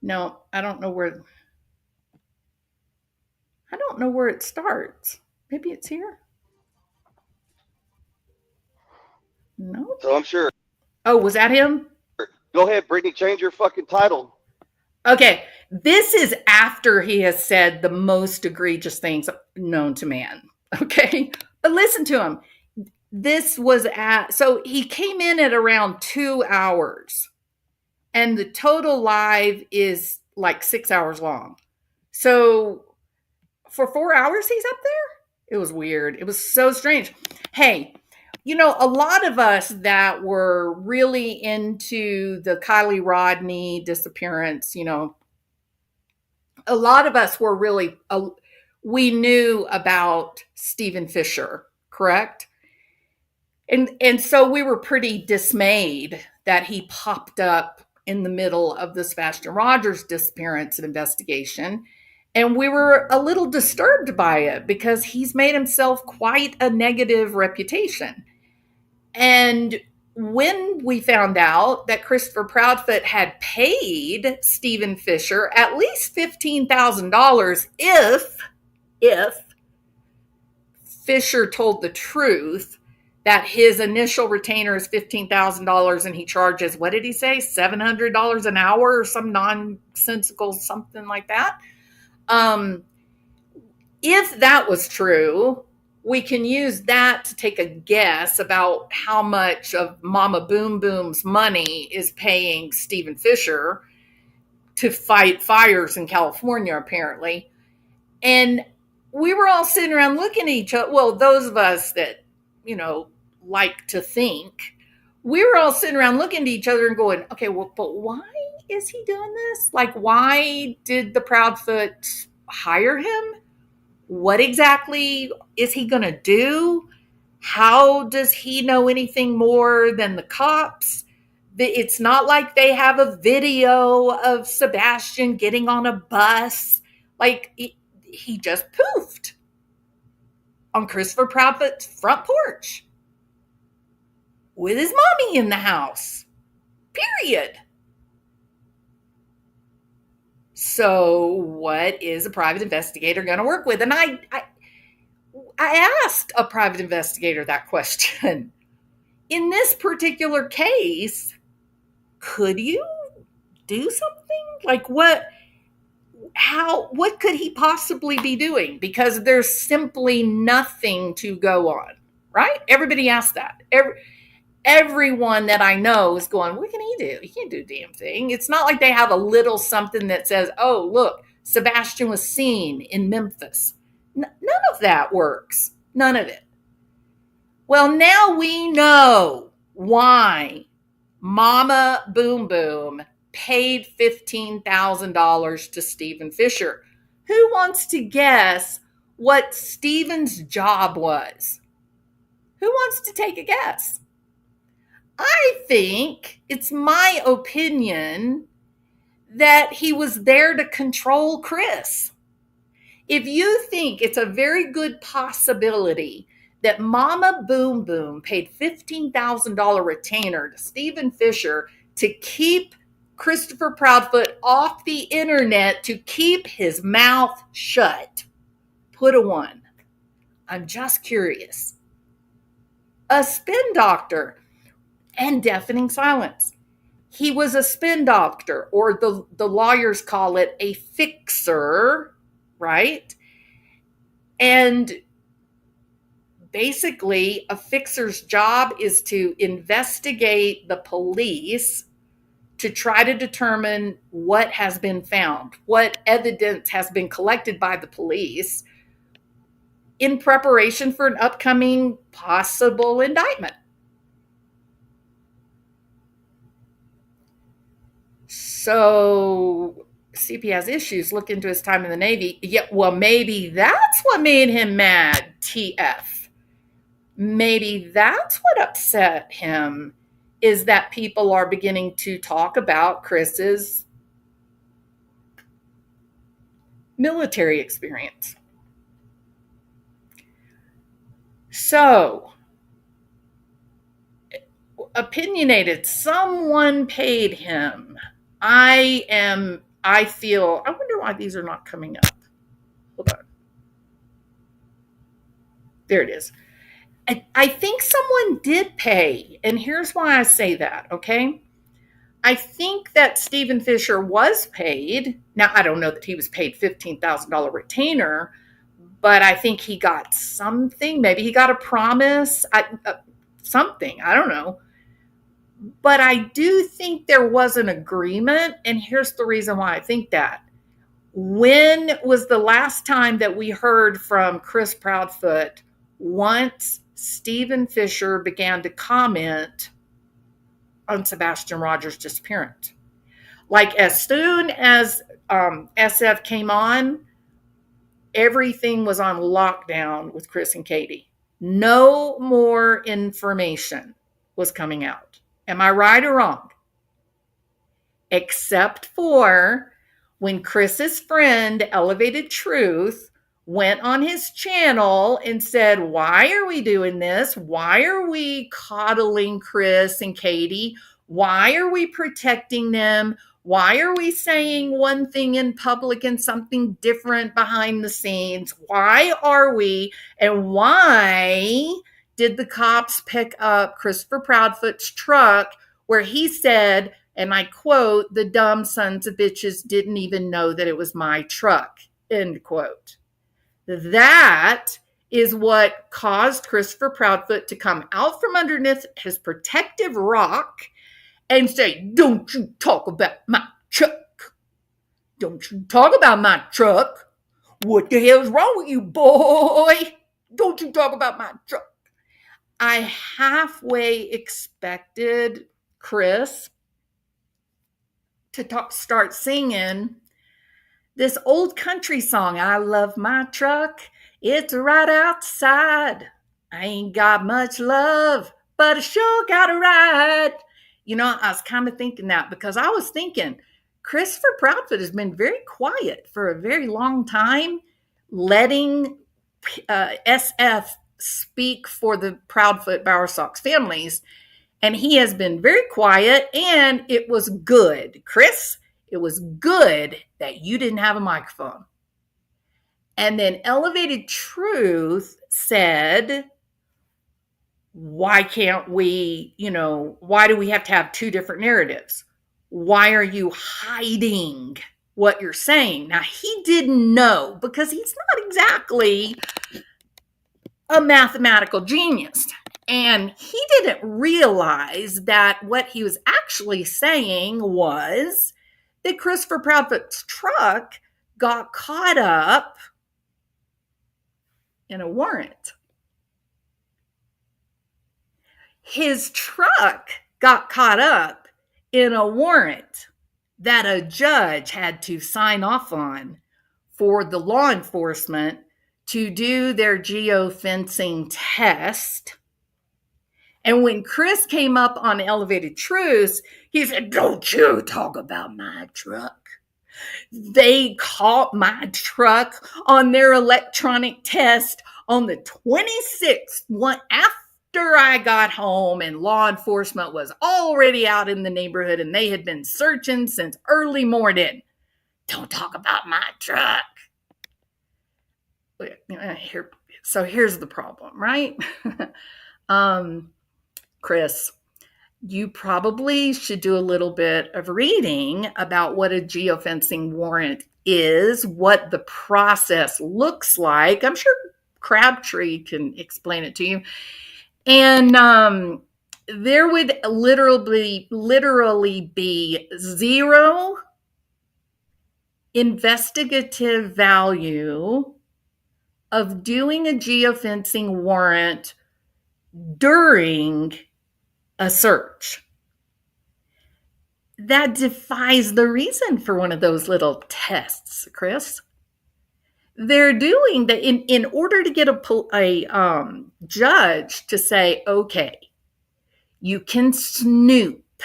No, I don't know where it starts. Maybe it's here. No. So I'm sure Oh, was that him? Go ahead, Brittany, change your fucking title. Okay. This is after he has said the most egregious things known to man. Okay. But listen to him. This was so he came in at around 2 hours, and the total live is like 6 hours long. So for 4 hours, he's up there. It was weird. It was so strange. Hey, a lot of us that were really into the Kylie Rodney disappearance, a lot of us were really, we knew about Stephen Fisher, correct? And so we were pretty dismayed that he popped up in the middle of the Sebastian Rogers disappearance investigation. And we were a little disturbed by it because he's made himself quite a negative reputation. And when we found out that Christopher Proudfoot had paid Stephen Fisher at least $15,000 if Fisher told the truth, that his initial retainer is $15,000 and he charges, what did he say, $700 an hour or some nonsensical something like that. If that was true, we can use that to take a guess about how much of Mama Boom Boom's money is paying Stephen Fisher to fight fires in California, apparently. And we were all sitting around looking at each other. Well, those of us that, like to think, we were all sitting around looking at each other and going, okay, well, but why is he doing this? Like, why did the Proudfoot hire him? What exactly is he going to do? How does he know anything more than the cops? It's not like they have a video of Sebastian getting on a bus. Like, he just poofed on Christopher Proudfoot's front porch with his mommy in the house. Period. So what is a private investigator going to work with? And I asked a private investigator that question. In this particular case, could you do something? Like what could he possibly be doing? Because there's simply nothing to go on, right? Everybody asks that. Everyone that I know is going, what can he do? He can't do a damn thing. It's not like they have a little something that says, oh, look, Sebastian was seen in Memphis. None of that works. None of it. Well, now we know why Mama Boom Boom paid $15,000 to Stephen Fisher. Who wants to guess what Stephen's job was? Who wants to take a guess? I think it's my opinion that he was there to control Chris. If you think it's a very good possibility that Mama Boom Boom paid $15,000 retainer to Stephen Fisher to keep Christopher Proudfoot off the internet, to keep his mouth shut, put a 1. I'm just curious. A spin doctor. And deafening silence. He was a spin doctor, or the lawyers call it a fixer, right? And basically, a fixer's job is to investigate the police to try to determine what has been found, what evidence has been collected by the police in preparation for an upcoming possible indictment. So CP has issues. Look into his time in the Navy. Yeah, well, maybe that's what made him mad, TF. Maybe that's what upset him, is that people are beginning to talk about Chris's military experience. So, opinionated, someone paid him. I wonder why these are not coming up. Hold on. There it is. I think someone did pay, and here's why I say that, okay? I think that Stephen Fisher was paid. Now, I don't know that he was paid $15,000 retainer, but I think he got something. Maybe he got a promise, something. I don't know. But I do think there was an agreement, and here's the reason why I think that. When was the last time that we heard from Chris Proudfoot once Stephen Fisher began to comment on Sebastian Rogers' disappearance? Like, as soon as SF came on, everything was on lockdown with Chris and Katie. No more information was coming out. Am I right or wrong? Except for when Chris's friend, Elevated Truth, went on his channel and said, why are we doing this? Why are we coddling Chris and Katie? Why are we protecting them? Why are we saying one thing in public and something different behind the scenes? Why are we? And why did the cops pick up Christopher Proudfoot's truck where he said, and I quote, the dumb sons of bitches didn't even know that it was my truck, end quote. That is what caused Christopher Proudfoot to come out from underneath his protective rock and say, don't you talk about my truck. Don't you talk about my truck. What the hell's wrong with you, boy? Don't you talk about my truck. I halfway expected Chris to start singing this old country song. I love my truck. It's right outside. I ain't got much love, but I sure got a ride. You know, I was kind of thinking that because I was thinking Christopher Proudfoot has been very quiet for a very long time, letting SF speak for the Proudfoot Bowersox families. And he has been very quiet, and it was good. Chris, it was good that you didn't have a microphone. And then Elevated Truth said, why can't we, why do we have to have two different narratives? Why are you hiding what you're saying? Now, he didn't know because he's not exactly a mathematical genius. And he didn't realize that what he was actually saying was that Christopher Proudfoot's truck got caught up in a warrant. His truck got caught up in a warrant that a judge had to sign off on for the law enforcement to do their geofencing test. And when Chris came up on Elevated Truth, he said, don't you talk about my truck. They caught my truck on their electronic test on the 26th, one after I got home, and law enforcement was already out in the neighborhood and they had been searching since early morning. Don't talk about my truck. So here's the problem, right? Chris, you probably should do a little bit of reading about what a geofencing warrant is, what the process looks like. I'm sure Crabtree can explain it to you. And there would literally be zero investigative value of doing a geofencing warrant during a search. That defies the reason for one of those little tests, Chris. They're doing that in order to get a judge to say, okay, you can snoop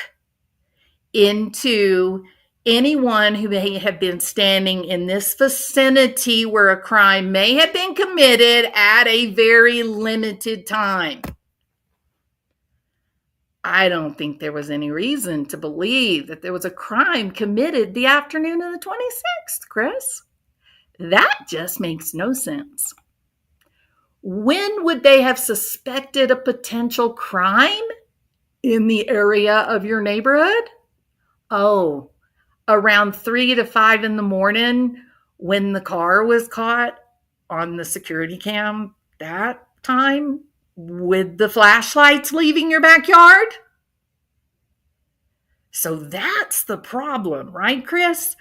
into anyone who may have been standing in this vicinity where a crime may have been committed at a very limited time. I don't think there was any reason to believe that there was a crime committed the afternoon of the 26th, Chris. That just makes no sense. When would they have suspected a potential crime in the area of your neighborhood? Oh, around 3 to 5 in the morning when the car was caught on the security cam that time with the flashlights leaving your backyard? So that's the problem, right, Chris?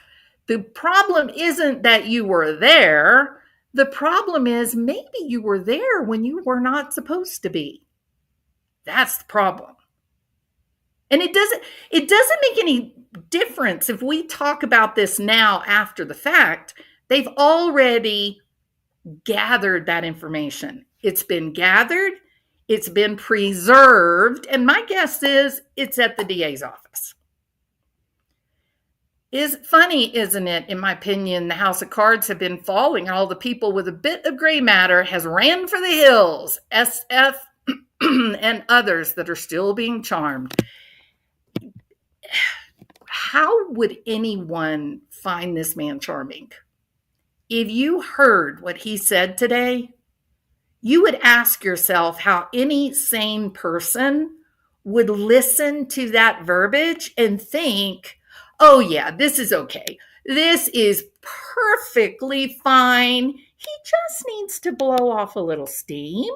The problem isn't that you were there. The problem is maybe you were there when you were not supposed to be. That's the problem. And it doesn't make any difference if we talk about this now after the fact. They've already gathered that information. It's been gathered, it's been preserved, and my guess is it's at the DA's office. Is funny, isn't it? In my opinion, the house of cards have been falling. All the people with a bit of gray matter has ran for the hills. SF and others that are still being charmed. How would anyone find this man charming? If you heard what he said today, you would ask yourself how any sane person would listen to that verbiage and think, oh yeah, this is okay. This is perfectly fine. He just needs to blow off a little steam.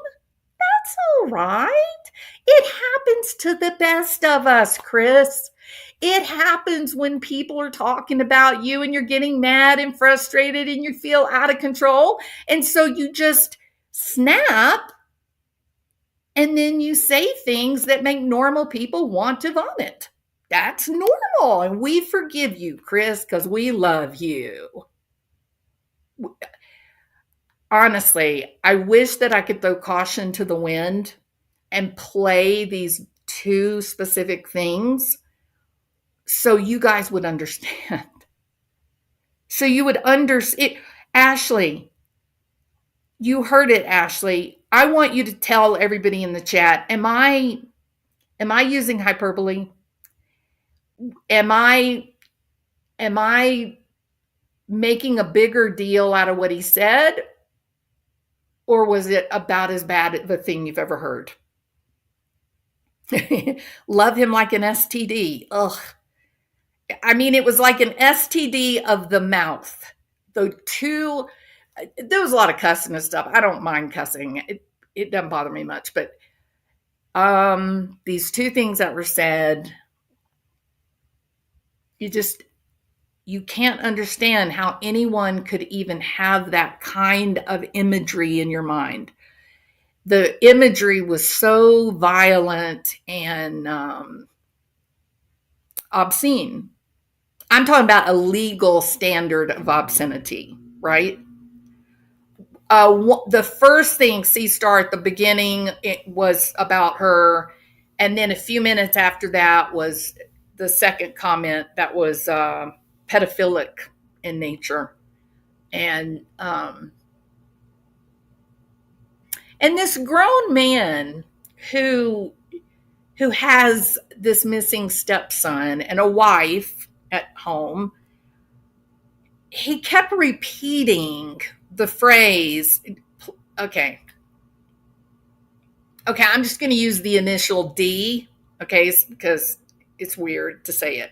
That's all right. It happens to the best of us, Chris. It happens when people are talking about you and you're getting mad and frustrated and you feel out of control. And so you just snap and then you say things that make normal people want to vomit. That's normal. And we forgive you, Chris, because we love you. Honestly, I wish that I could throw caution to the wind and play these two specific things so you guys would understand. So you would understand. Ashley, you heard it, Ashley. I want you to tell everybody in the chat, am I using hyperbole? Am I making a bigger deal out of what he said? Or was it about as bad of a thing you've ever heard? Love him like an STD. Ugh. I mean, it was like an STD of the mouth. There was a lot of cussing and stuff. I don't mind cussing. It doesn't bother me much. But these two things that were said, you can't understand how anyone could even have that kind of imagery in your mind. The imagery was so violent and obscene. I'm talking about a legal standard of obscenity, right? The first thing, C-Star, at the beginning, it was about her. And then a few minutes after that was the second comment that was pedophilic in nature. And this grown man who has this missing stepson and a wife at home, he kept repeating the phrase, okay, I'm just going to use the initial D, okay, because it's weird to say it.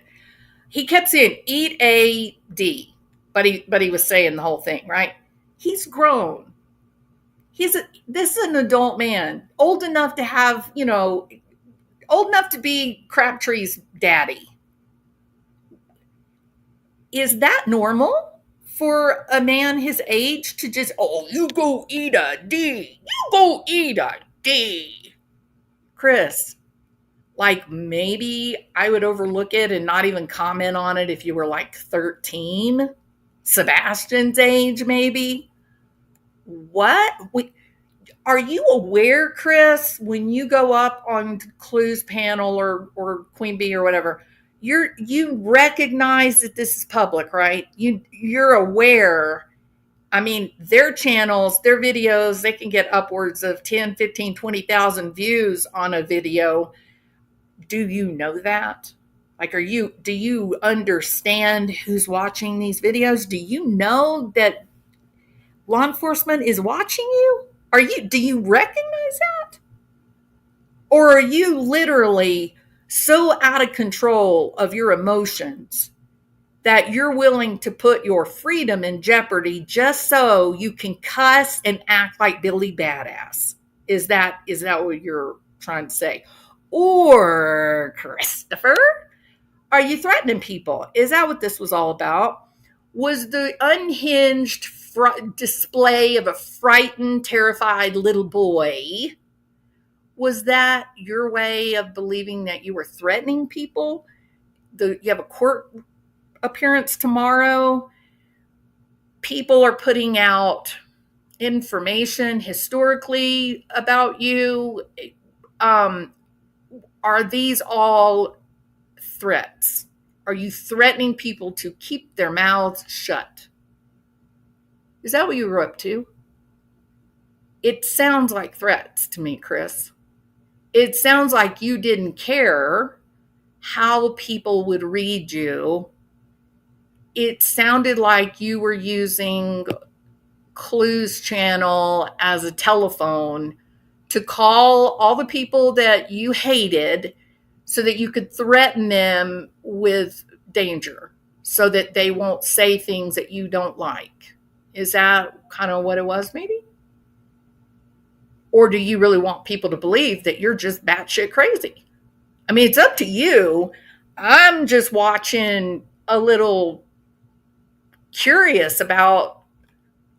He kept saying, eat a D, but he was saying the whole thing, right? He's grown. This is an adult man, old enough to have, old enough to be Crabtree's daddy. Is that normal for a man his age to just, you go eat a D. You go eat a D. Chris, like maybe I would overlook it and not even comment on it if you were like 13. Sebastian's age, maybe. What? Are you aware, Chris, when you go up on Clue's panel or Queen Bee or whatever, you recognize that this is public, right? You're aware. I mean, their channels, their videos, they can get upwards of 10, 15, 20,000 views on a video. Do you know that? Like, do you understand who's watching these videos? Do you know that law enforcement is watching you? Do you recognize that? Or are you literally so out of control of your emotions that you're willing to put your freedom in jeopardy just so you can cuss and act like Billy Badass? Is that what you're trying to say? Or, Christopher, are you threatening people? Is that what this was all about? Was the unhinged display of a frightened, terrified little boy, was that your way of believing that you were threatening people? You have a court appearance tomorrow. People are putting out information historically about you. Are these all threats? Are you threatening people to keep their mouths shut? Is that what you were up to? It sounds like threats to me, Chris. It sounds like you didn't care how people would read you. It sounded like you were using Clue's channel as a telephone to call all the people that you hated so that you could threaten them with danger so that they won't say things that you don't like. Is that kind of what it was, maybe? Or do you really want people to believe that you're just batshit crazy? I mean, it's up to you. I'm just watching a little curious about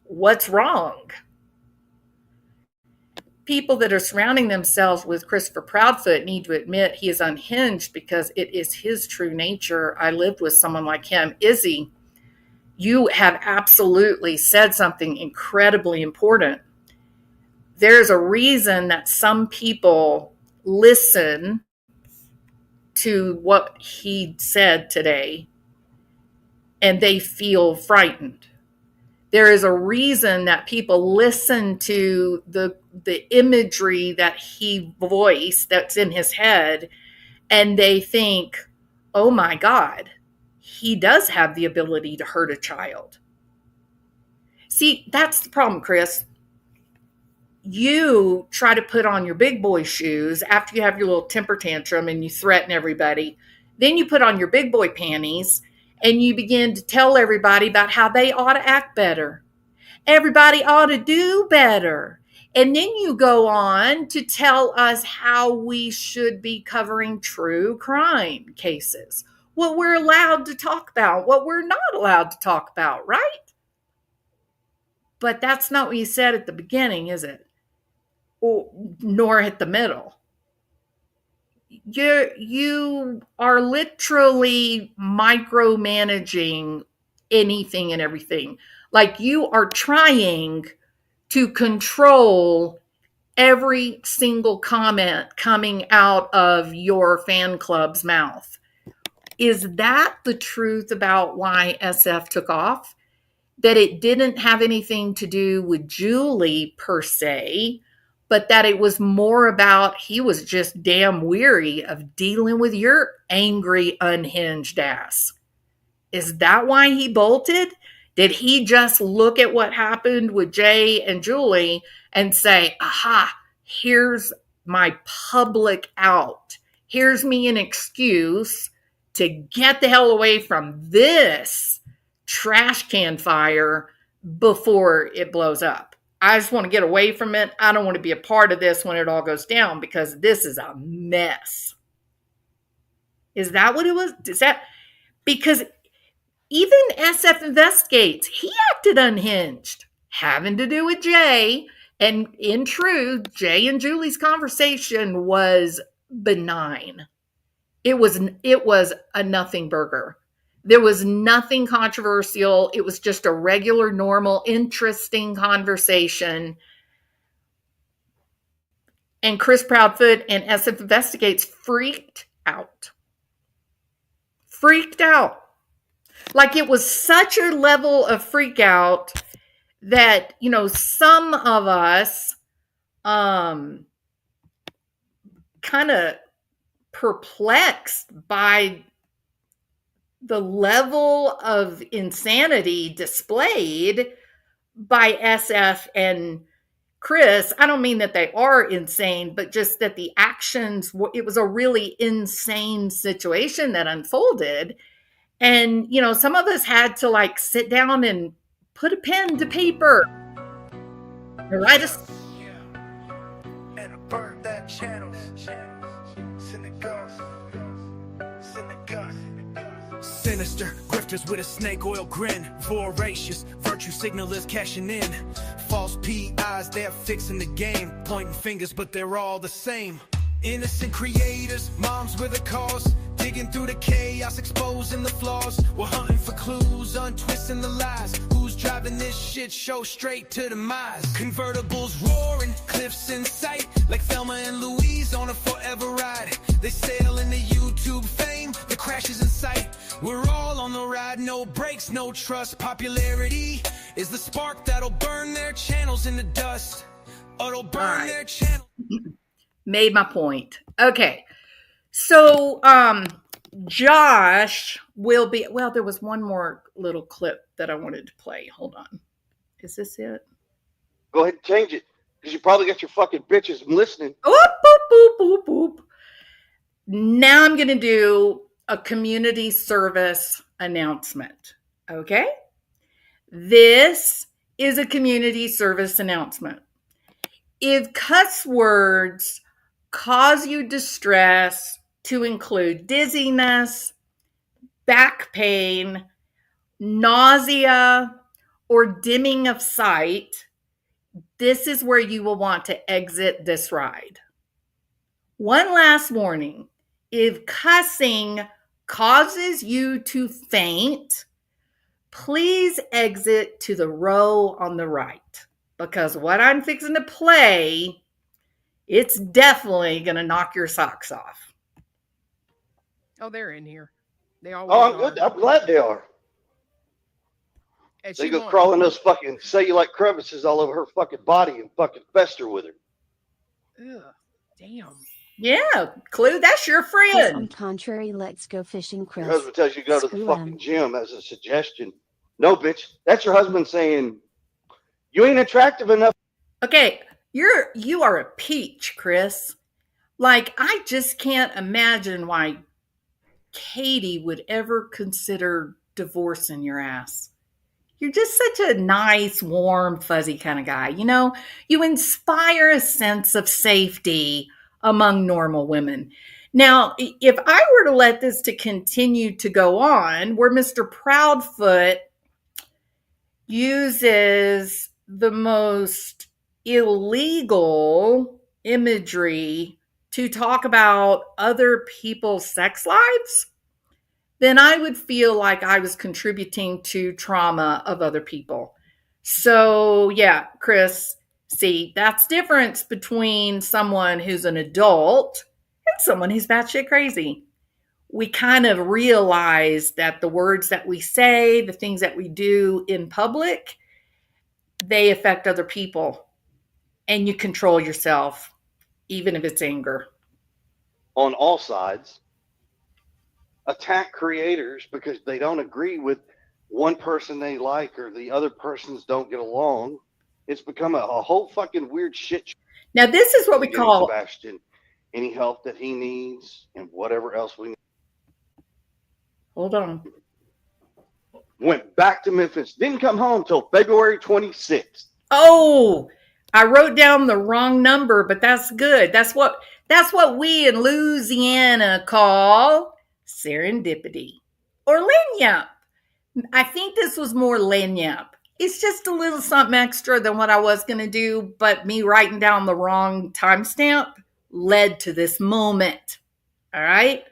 what's wrong. People that are surrounding themselves with Christopher Proudfoot need to admit he is unhinged because it is his true nature. I lived with someone like him. Izzy, you have absolutely said something incredibly important. There's a reason that some people listen to what he said today and they feel frightened. There is a reason that people listen to the imagery that he voiced that's in his head and they think, oh my God, he does have the ability to hurt a child. See, that's the problem, Chris. You try to put on your big boy shoes after you have your little temper tantrum and you threaten everybody. Then you put on your big boy panties and you begin to tell everybody about how they ought to act better. Everybody ought to do better. And then you go on to tell us how we should be covering true crime cases, what we're allowed to talk about, what we're not allowed to talk about, right? But that's not what you said at the beginning, is it? Nor at the middle. You are literally micromanaging anything and everything. Like you are trying to control every single comment coming out of your fan club's mouth. Is that the truth about why SF took off? That it didn't have anything to do with Julie per se, but that it was more about he was just damn weary of dealing with your angry, unhinged ass. Is that why he bolted? Did he just look at what happened with Jay and Julie and say, aha, here's my public out. Here's me an excuse to get the hell away from this trash can fire before it blows up. I just want to get away from it. I don't want to be a part of this when it all goes down because this is a mess. Is that what it was? Is that because even SF Investigates, he acted unhinged, having to do with Jay. And in truth, Jay and Julie's conversation was benign. It was a nothing burger. There was nothing controversial. It was just a regular, normal, interesting conversation. And Chris Proudfoot and SF Investigates freaked out. Freaked out. Like it was such a level of freak out that, some of us kind of perplexed by the level of insanity displayed by SF and Chris, I don't mean that they are insane, but just that the actions, it was a really insane situation that unfolded. And, some of us had to like sit down and put a pen to paper and write a. And I burnt that channel. Sinister grifters with a snake oil grin, voracious virtue signalers cashing in. False PIs, they're fixing the game, pointing fingers, but they're all the same. Innocent creators, moms with a cause, digging through the chaos, exposing the flaws. We're hunting for clues, untwisting the lies. Who's driving this shit show straight to demise? Convertibles roaring, cliffs in sight, like Thelma and Louise on a forever ride. They sail into YouTube fame, the crash is in sight. We're all on the ride, no brakes, no trust. Popularity is the spark that'll burn their channels into dust. Or it'll burn their channel. Made my point. Okay. So, Josh will be, well, there was one more little clip that I wanted to play. Hold on. Is this it? Go ahead and change it, because you probably got your fucking bitches listening. Boop, boop, boop, boop, boop. Now I'm going to do a community service announcement. Okay? This is a community service announcement. If cuss words cause you distress to include dizziness, back pain, nausea, or dimming of sight, this is where you will want to exit this ride. One last warning. If cussing causes you to faint, please exit to the row on the right, because what I'm fixing to play, it's definitely going to knock your socks off. Oh, they're in here. They all. Oh, I'm good. I'm glad they are. And They she go won't- crawling those fucking cellulite crevices all over her fucking body and fucking fester with her. Ugh, damn. Yeah, Clue, that's your Chris, on friend. contrary, let's go fishing, Chris. Your husband tells you to go to the Screw fucking him. gym as a suggestion. No, bitch. That's your husband saying, you ain't attractive enough. Okay, you are a peach, Chris. Like, I just can't imagine why Katie would ever consider divorcing your ass. You're just such a nice, warm, fuzzy kind of guy. You inspire a sense of safety among normal women. Now, if I were to let this to continue to go on, where Mr. Proudfoot uses the most illegal imagery to talk about other people's sex lives, then I would feel like I was contributing to trauma of other people. So yeah, Chris, see, that's difference between someone who's an adult and someone who's batshit crazy. We kind of realize that the words that we say, the things that we do in public, they affect other people. And you control yourself, even if it's anger. On all sides, attack creators because they don't agree with one person they like or the other persons don't get along. It's become a whole fucking weird shit show. Now, this is what we Getting call Sebastian any help that he needs and whatever else we need. Hold on. Went back to Memphis, didn't come home till February 26th. Oh, I wrote down the wrong number, but that's good. That's what we in Louisiana call serendipity or lagniappe. I think this was more lagniappe. It's just a little something extra than what I was going to do, but me writing down the wrong timestamp led to this moment. All right.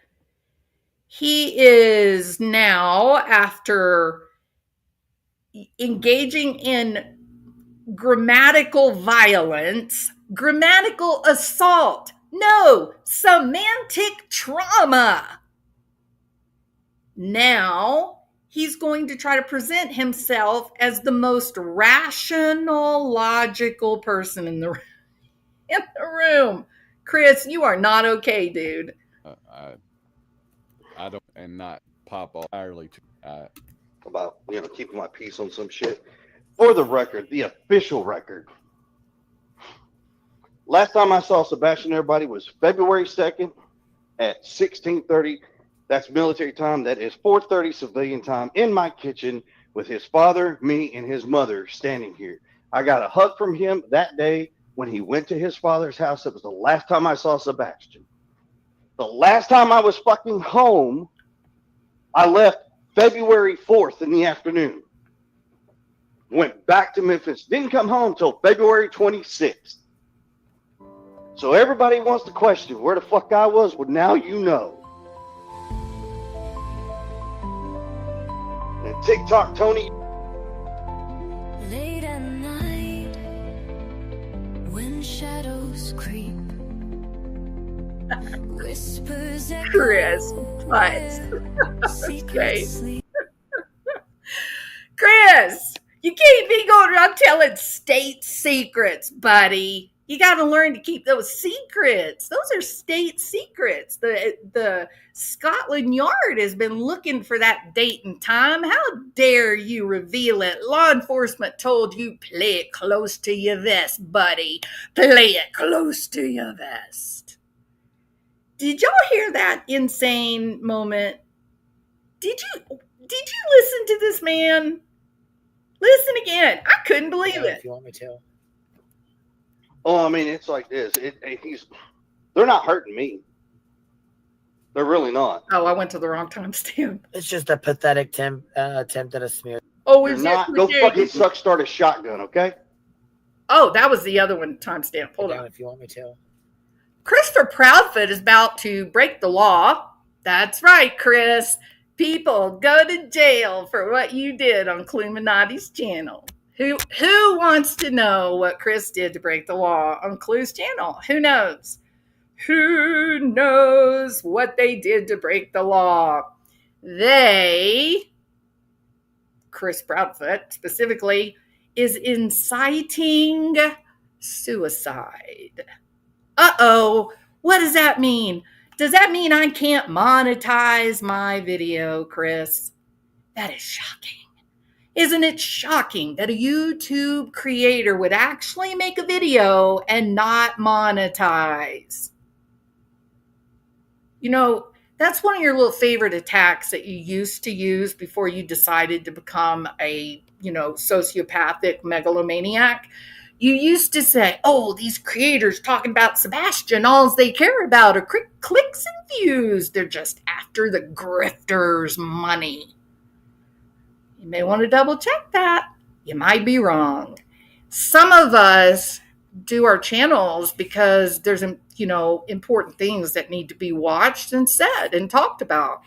He is now, after engaging in grammatical violence, grammatical assault, no, semantic trauma. Now he's going to try to present himself as the most rational, logical person in the room. Chris, you are not okay, dude. I don't, and not pop off entirely About keeping my peace on some shit. For the record, the official record, Last time I saw Sebastian, everybody, was February 2nd at 16:30. That's military time. That is 4:30 civilian time in my kitchen with his father, me, and his mother standing here. I got a hug from him that day when he went to his father's house. It was the last time I saw Sebastian. The last time I was fucking home, I left February 4th in the afternoon. Went back to Memphis. Didn't come home till February 26th. So everybody wants to question where the fuck I was. Well, now you know. And TikTok Tony. Late at night, when shadows creep, whispers echo Chris, what? secret Okay. sleep. Chris, you can't be going around telling state secrets, buddy. You got to learn to keep those secrets. Those are state secrets. The Scotland Yard has been looking for that date and time. How dare you reveal it? Law enforcement told you, play it close to your vest, buddy. Play it close to your vest. Did y'all hear that insane moment? Did you listen to this man? Listen again. I couldn't believe it. If you want me to. Oh, I mean, it's like this. They're not hurting me. They're really not. Oh, I went to the wrong timestamp. It's just a pathetic attempt at a smear. Oh, They're is not. it? Go fucking suck start a shotgun, okay? Oh, that was the other one timestamp. Hold on. If you want me to. Christopher Proudfoot is about to break the law. That's right, Chris. People, go to jail for what you did on Clueminati's channel. Who wants to know what Chris did to break the law on Clue's channel? Who knows? Who knows what they did to break the law? Chris Proudfoot specifically, is inciting suicide. Uh-oh, what does that mean? Does that mean I can't monetize my video, Chris? That is shocking. Isn't it shocking that a YouTube creator would actually make a video and not monetize? You know, that's one of your little favorite attacks that you used to use before you decided to become a, sociopathic megalomaniac. You used to say, oh, these creators talking about Sebastian, all they care about are clicks and views. They're just after the grifter's money. You may want to double check that. You might be wrong. Some of us do our channels because there's, important things that need to be watched and said and talked about.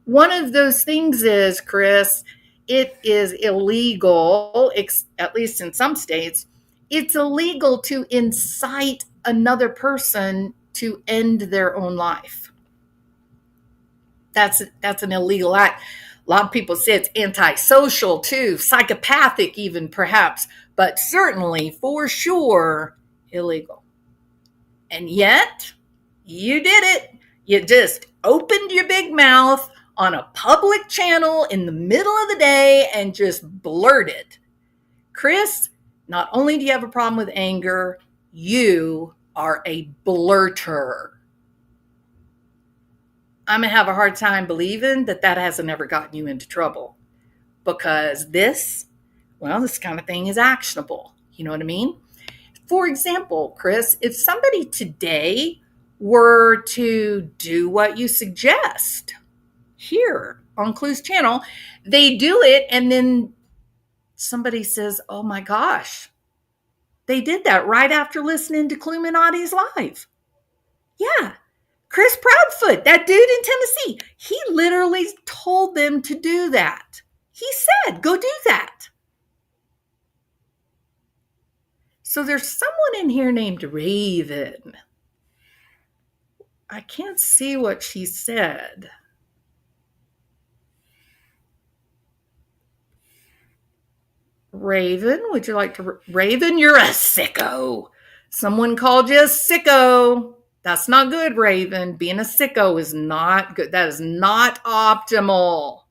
One of those things is, Chris, it is illegal, at least in some states, it's illegal to incite another person to end their own life. That's an illegal act. A lot of people say it's antisocial too, psychopathic even perhaps, but certainly for sure illegal. And yet, you did it. You just opened your big mouth on a public channel in the middle of the day and just blurted. Chris, not only do you have a problem with anger, you are a blurter. I'm going to have a hard time believing that hasn't ever gotten you into trouble, because this kind of thing is actionable. You know what I mean? For example, Chris, if somebody today were to do what you suggest here on Clue's channel, they do it and then somebody says, oh my gosh, they did that right after listening to Clueminati's live. Yeah. Chris Proudfoot, that dude in Tennessee, he literally told them to do that. He said, go do that. So there's someone in here named Raven. I can't see what she said. Raven, would you like to? Raven, you're a sicko. Someone called you a sicko. That's not good, Raven. Being a sicko is not good. That is not optimal.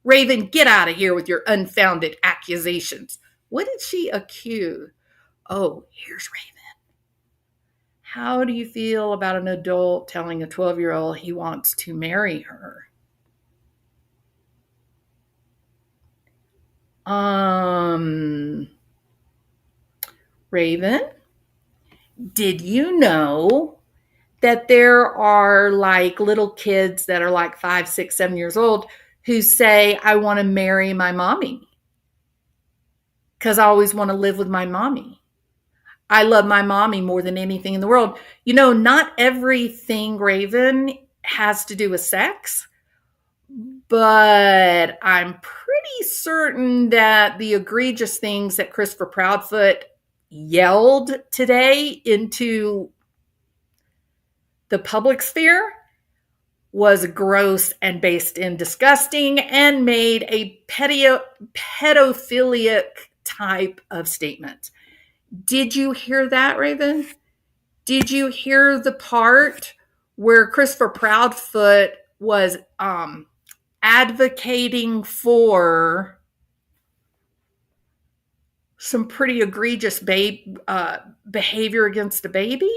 Raven, get out of here with your unfounded accusations. What did she accuse? Oh, here's Raven. How do you feel about an adult telling a 12-year-old he wants to marry her? Raven, did you know that there are like little kids that are like 5, 6, 7 years old who say, I want to marry my mommy because I always want to live with my mommy. I love my mommy more than anything in the world. You know, not everything, Raven, has to do with sex, but I'm pretty certain that the egregious things that Christopher Proudfoot yelled today into the public sphere was gross and based in disgusting and made a pedophilic type of statement. Did you hear that, Raven? Did you hear the part where Christopher Proudfoot was advocating for some pretty egregious behavior against a baby?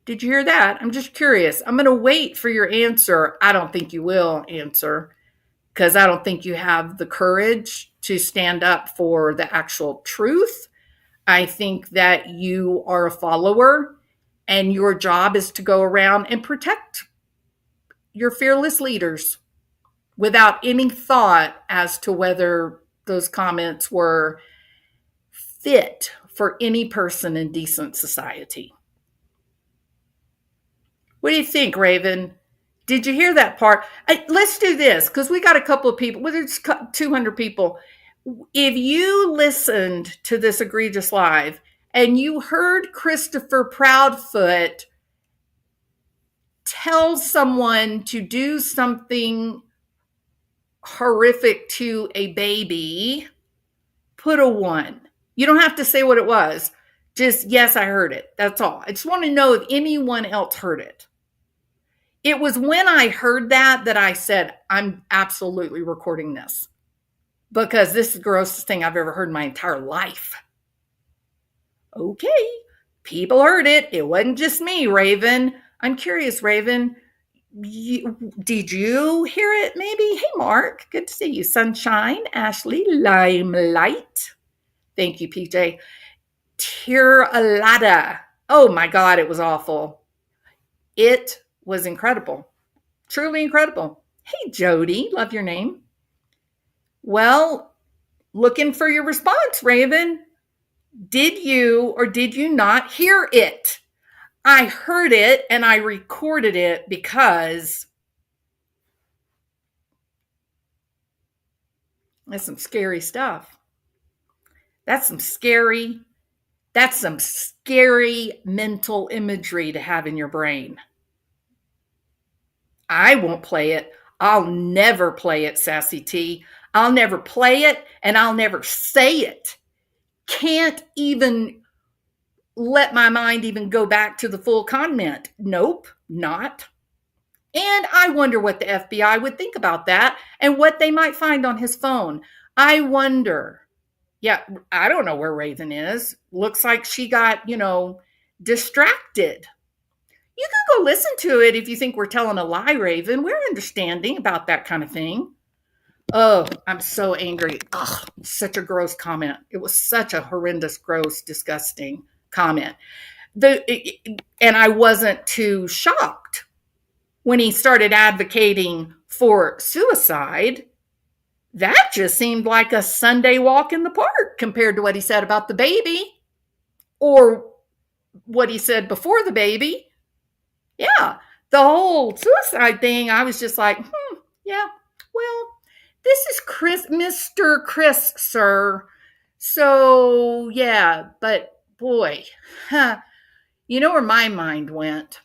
Did you hear that? I'm just curious. I'm going to wait for your answer. I don't think you will answer because I don't think you have the courage to stand up for the actual truth. I think that you are a follower and your job is to go around and protect your fearless leaders without any thought as to whether those comments were fit for any person in decent society. What do you think, Raven? Did you hear that part? Let's do this because we got a couple of people. Well, there's 200 people. If you listened to this egregious live and you heard Christopher Proudfoot tell someone to do something horrific to a baby, put a 1. You don't have to say what it was. Just, yes, I heard it. That's all. I just want to know if anyone else heard it. It was when I heard that I said, I'm absolutely recording this because this is the grossest thing I've ever heard in my entire life. Okay, people heard it. It wasn't just me, Raven. I'm curious, Raven. Did you hear it maybe? Hey, Mark. Good to see you. Sunshine, Ashley, Limelight. Thank you, PJ. Tiralada. Oh, my God, it was awful. It was incredible. Truly incredible. Hey, Jody. Love your name. Well, looking for your response, Raven. Did you or did you not hear it? I heard it and I recorded it because that's some scary stuff. That's some scary mental imagery to have in your brain. I won't play it. I'll never play it, Sassy T. I'll never play it and I'll never say it. Can't even let my mind even go back to the full comment. Nope, not. And I wonder what the FBI would think about that and what they might find on his phone. I wonder. Yeah, I don't know where Raven is. Looks like she got, distracted. You can go listen to it if you think we're telling a lie, Raven. We're understanding about that kind of thing. Oh, I'm so angry. Oh, such a gross comment. It was such a horrendous, gross, disgusting comment. And I wasn't too shocked when he started advocating for suicide. That just seemed like a Sunday walk in the park compared to what he said about the baby or what he said before the baby. Yeah, the whole suicide thing, I was just like, yeah, well, this is Mr. Chris, sir. So, yeah, but boy, you know where my mind went?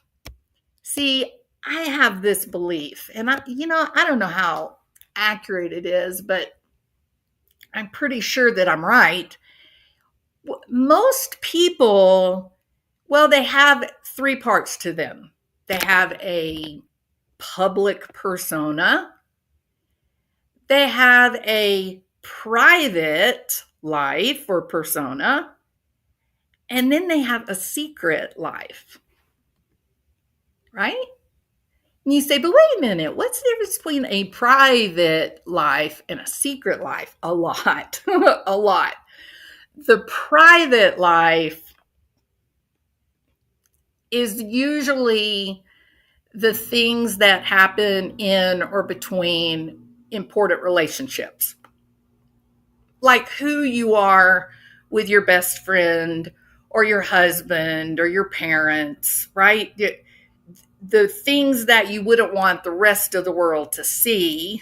See, I have this belief, and I don't know how accurate it is, but I'm pretty sure that I'm right. Most people, well, they have 3 parts to them. They have a public persona. They have a private life or persona. And then they have a secret life. right? And you say, but wait a minute, what's the difference between a private life and a secret life? A lot, a lot. The private life is usually the things that happen in or between important relationships, like who you are with your best friend or your husband or your parents, right? The things that you wouldn't want the rest of the world to see,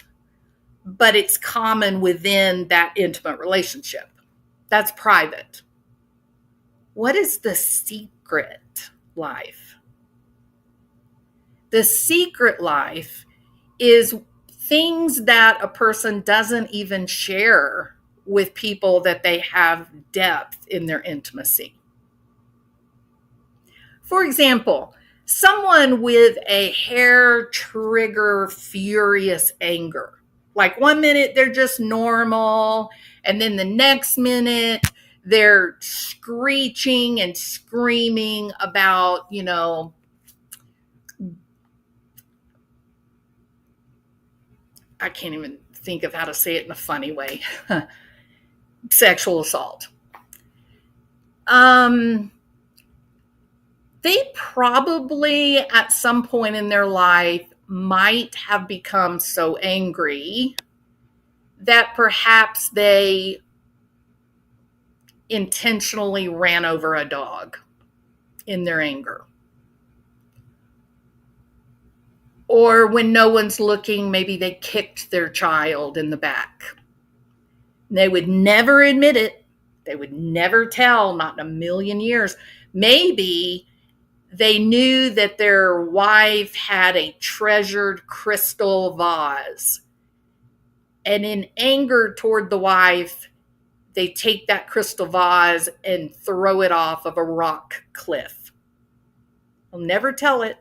but it's common within that intimate relationship. That's private. What is the secret life? The secret life is things that a person doesn't even share with people that they have depth in their intimacy. For example, someone with a hair trigger furious anger. Like one minute they're just normal, and then the next minute they're screeching and screaming about, I can't even think of how to say it in a funny way. Sexual assault. They probably at some point in their life might have become so angry that perhaps they intentionally ran over a dog in their anger. Or when no one's looking, maybe they kicked their child in the back. They would never admit it. They would never tell, not in a million years. Maybe they knew that their wife had a treasured crystal vase. And in anger toward the wife, they take that crystal vase and throw it off of a rock cliff. They'll never tell it.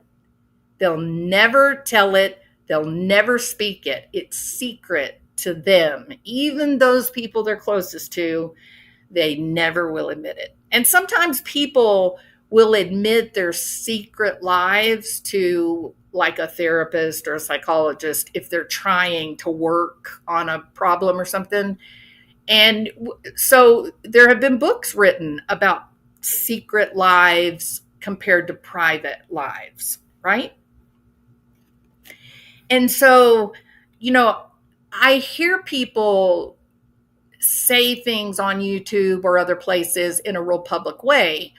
They'll never tell it. They'll never speak it. It's secret to them. Even those people they're closest to, they never will admit it. And sometimes people will admit their secret lives to like a therapist or a psychologist if they're trying to work on a problem or something. And so there have been books written about secret lives compared to private lives, right? And so, I hear people say things on YouTube or other places in a real public way.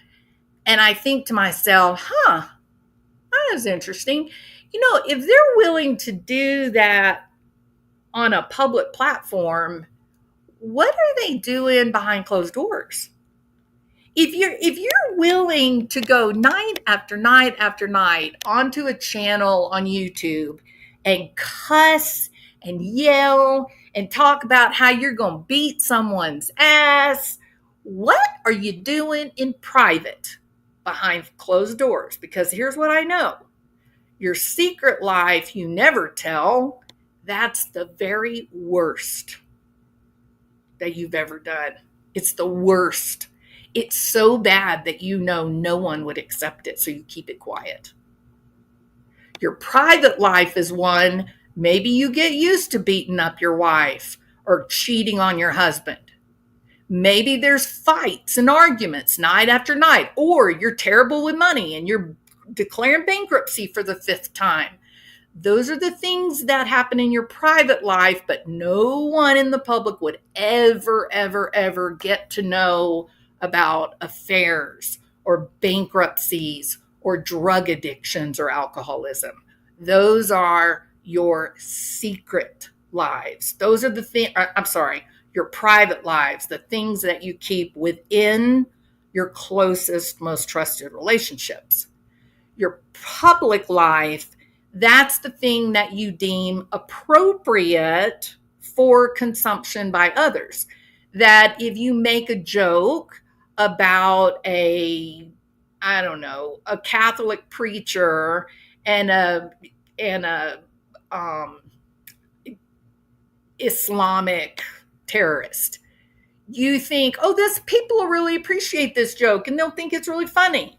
And I think to myself, that is interesting. If they're willing to do that on a public platform, what are they doing behind closed doors? If you're willing to go night after night after night onto a channel on YouTube and cuss and yell and talk about how you're going to beat someone's ass, what are you doing in private behind closed doors? Because here's what I know. Your secret life you never tell, that's the very worst that you've ever done. It's the worst. It's so bad that no one would accept it, so you keep it quiet. Your private life is one, maybe you get used to beating up your wife or cheating on your husband. Maybe there's fights and arguments night after night, or you're terrible with money and you're declaring bankruptcy for the 5th time. Those are the things that happen in your private life, but no one in the public would ever, ever, ever get to know about affairs or bankruptcies or drug addictions or alcoholism. Those are your secret lives. Those are the things, your private lives, the things that you keep within your closest, most trusted relationships. Your public life, that's the thing that you deem appropriate for consumption by others. That if you make a joke about a Catholic preacher and a Islamic terrorist, you think, people will really appreciate this joke and they'll think it's really funny.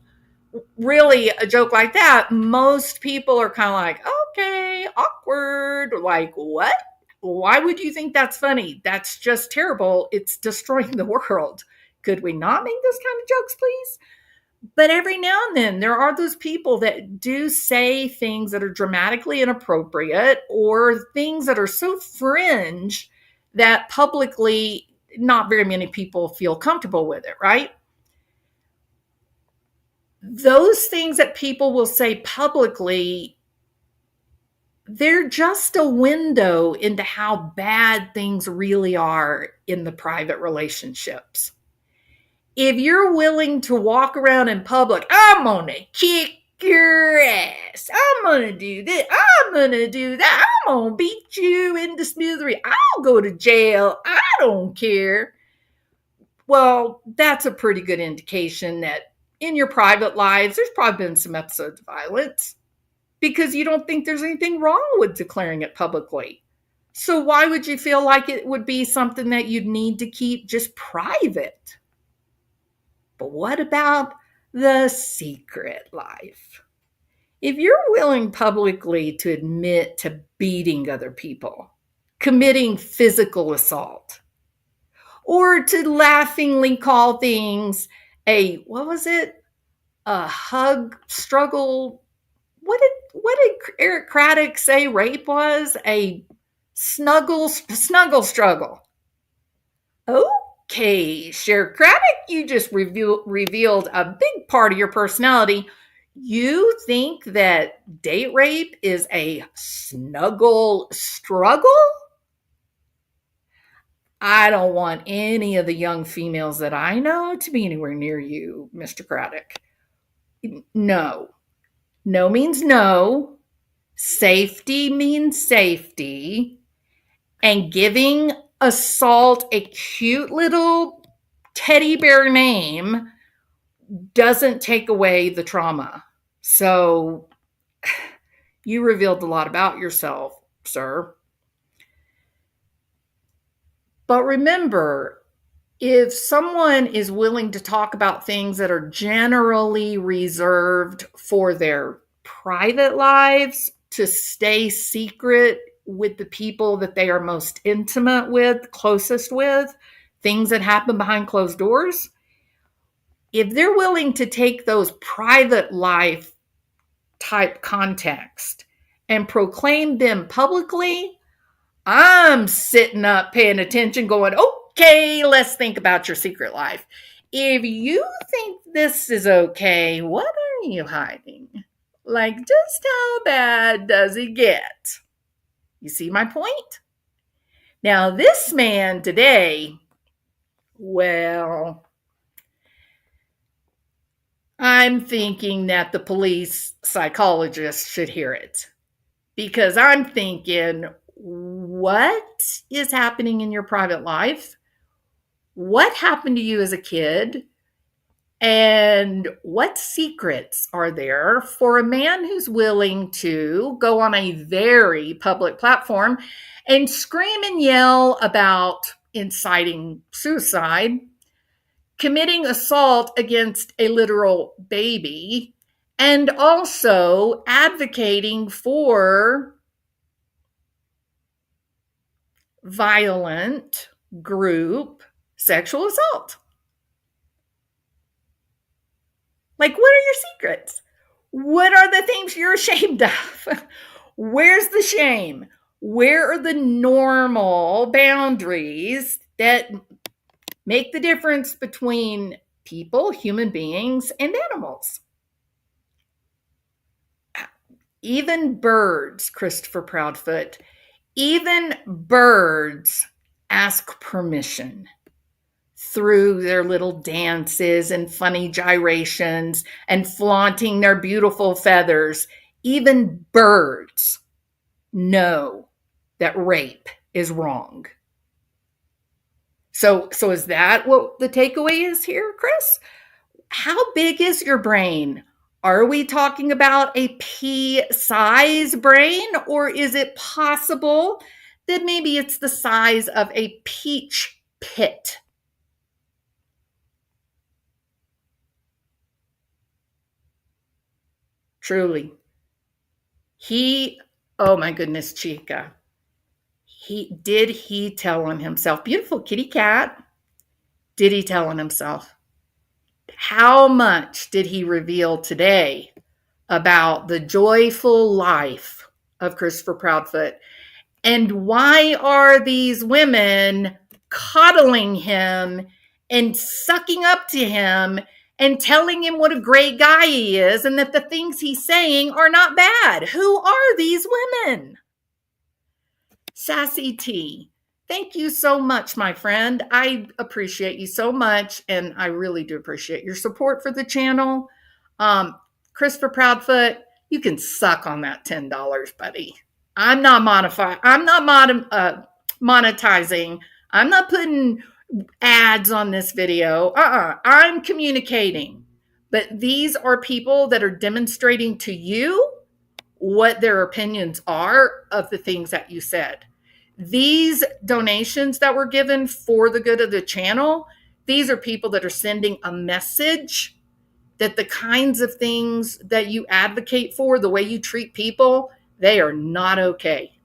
really a joke like that, most people are kind of like, okay, awkward. Like, what? Why would you think that's funny? That's just terrible. It's destroying the world. Could we not make those kind of jokes, please? But every now and then, there are those people that do say things that are dramatically inappropriate or things that are so fringe that publicly not very many people feel comfortable with it, right? Those things that people will say publicly, they're just a window into how bad things really are in the private relationships. If you're willing to walk around in public, I'm gonna kick your ass. I'm gonna do this. I'm gonna do that. I'm gonna beat you into smithereens. I'll go to jail. I don't care. Well, that's a pretty good indication that in your private lives, there's probably been some episodes of violence because you don't think there's anything wrong with declaring it publicly. So why would you feel like it would be something that you'd need to keep just private? But what about the secret life? If you're willing publicly to admit to beating other people, committing physical assault, or to laughingly call things a hug struggle. What did Eric Craddock say rape was? A snuggle struggle. Okay, Sheriff Craddock, you just revealed a big part of your personality. You think that date rape is a snuggle struggle? I don't want any of the young females that I know to be anywhere near you, Mr. Craddock. No. No means no. Safety means safety. And giving assault a cute little teddy bear name doesn't take away the trauma. So you revealed a lot about yourself, sir. But remember, if someone is willing to talk about things that are generally reserved for their private lives to stay secret with the people that they are most intimate with, closest with, things that happen behind closed doors, if they're willing to take those private life type context and proclaim them publicly, I'm sitting up paying attention going, okay, let's think about your secret life. If you think this is okay, what are you hiding? Like, just how bad does it get? You see my point? Now, this man today, well, I'm thinking that the police psychologist should hear it. Because I'm thinking, what is happening in your private life? What happened to you as a kid? And what secrets are there for a man who's willing to go on a very public platform and scream and yell about inciting suicide, committing assault against a literal baby, and also advocating for violent group sexual assault? Like, what are your secrets? What are the things you're ashamed of? Where's the shame? Where are the normal boundaries that make the difference between people, human beings, and animals? Even birds, Christopher Proudfoot, even birds ask permission through their little dances and funny gyrations and flaunting their beautiful feathers. Even birds know that rape is wrong. So is that what the takeaway is here, Chris? How big is your brain? Are we talking about a pea-size brain, or is it possible that maybe it's the size of a peach pit? Truly. Oh my goodness, Chica. He tell on himself? Beautiful kitty cat. Did he tell on himself? How much did he reveal today about the joyful life of Christopher Proudfoot? And why are these women coddling him and sucking up to him and telling him what a great guy he is and that the things he's saying are not bad? Who are these women? Sassy T, thank you so much, my friend. I appreciate you so much, and I really do appreciate your support for the channel. Christopher Proudfoot, you can suck on that $10, buddy. I'm not monetizing. I'm not putting ads on this video. I'm communicating. But these are people that are demonstrating to you what their opinions are of the things that you said. These donations that were given for the good of the channel, these are people that are sending a message that the kinds of things that you advocate for, the way you treat people, they are not okay.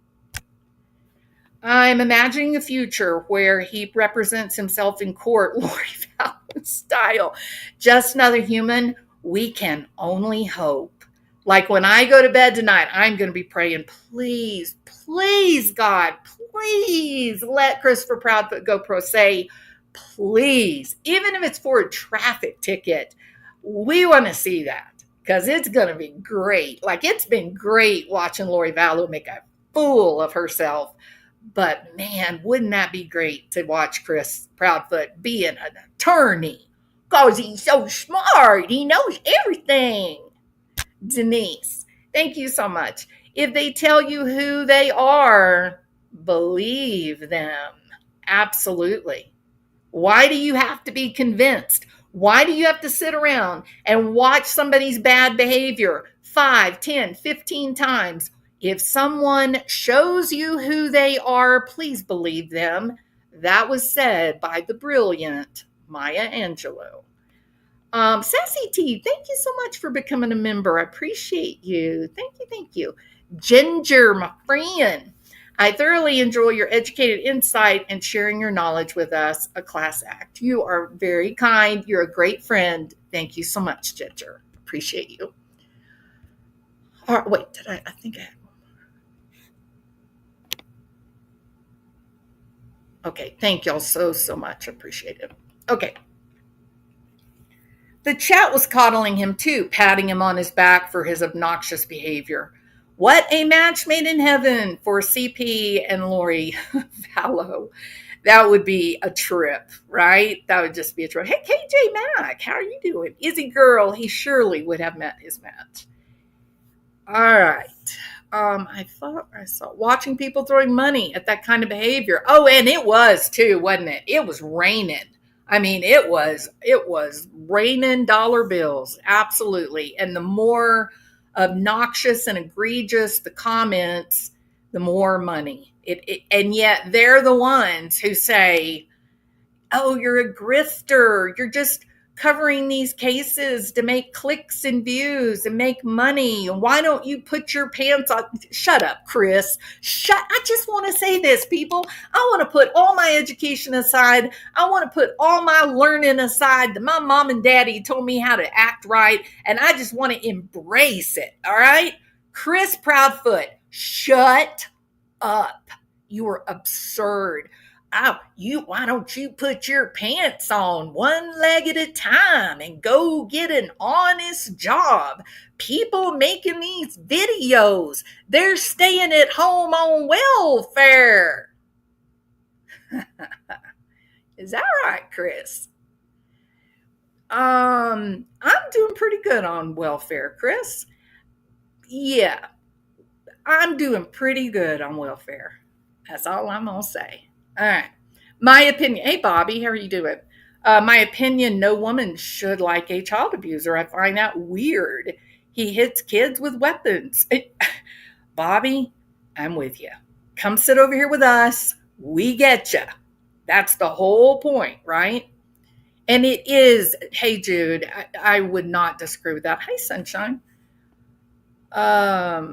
I'm imagining a future where he represents himself in court, Lori Vallow style. Just another human. We can only hope. Like when I go to bed tonight, I'm going to be praying, please, please, God, please let Christopher Proudfoot go pro se. Please, even if it's for a traffic ticket, we want to see that because it's going to be great. Like it's been great watching Lori Vallow make a fool of herself. But man, wouldn't that be great to watch Chris Proudfoot being an attorney? Because he's so smart. He knows everything. Denise, thank you so much. If they tell you who they are, believe them. Absolutely. Why do you have to be convinced? Why do you have to sit around and watch somebody's bad behavior 5, 10, 15 times? If someone shows you who they are, please believe them. That was said by the brilliant Maya Angelou. Sassy T, thank you so much for becoming a member. I appreciate you. Thank you, thank you. Ginger, my friend, I thoroughly enjoy your educated insight and sharing your knowledge with us. A class act. You are very kind. You're a great friend. Thank you so much, Ginger. Appreciate you. All right, wait, I think I had one. Okay, thank y'all so much. Appreciate it. Okay. The chat was coddling him too, patting him on his back for his obnoxious behavior. What a match made in heaven for CP and Lori Vallow. That would be a trip, right? That would just be a trip. Hey, KJ Mack, how are you doing? Izzy girl, he surely would have met his match. All right. I thought I saw watching people throwing money at that kind of behavior. Oh, and it was too, wasn't it? It was raining. I mean, it was raining dollar bills. Absolutely. And the more obnoxious and egregious the comments, the more money. And yet they're the ones who say, oh, you're a grifter. You're just covering these cases to make clicks and views and make money. Why don't you put your pants on? Shut up, Chris. I just want to say this, people. I want to put all my education aside. I want to put all my learning aside. My mom and daddy told me how to act right, and I just want to embrace it, all right? Chris Proudfoot, shut up. You are absurd. Why don't you put your pants on one leg at a time and go get an honest job? People making these videos, they're staying at home on welfare. Is that right, Chris? I'm doing pretty good on welfare, Chris. Yeah, I'm doing pretty good on welfare. That's all I'm going to say. All right. My opinion. Hey, Bobby, how are you doing? My opinion, no woman should like a child abuser. I find that weird. He hits kids with weapons. Bobby, I'm with you. Come sit over here with us. We get you. That's the whole point, right? And it is, hey, Jude, I would not disagree with that. Hey, Sunshine. Yeah,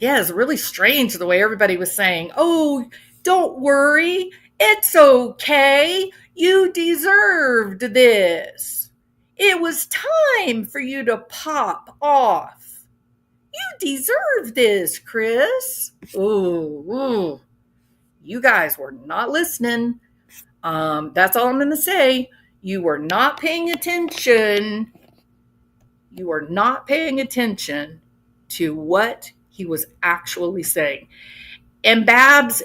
it's really strange the way everybody was saying, oh, don't worry, it's okay, you deserved this, it was time for you to pop off, you deserve this, Chris. Ooh, you guys were not listening. That's all I'm going to say. You were not paying attention. You were not paying attention to what he was actually saying. And Babs,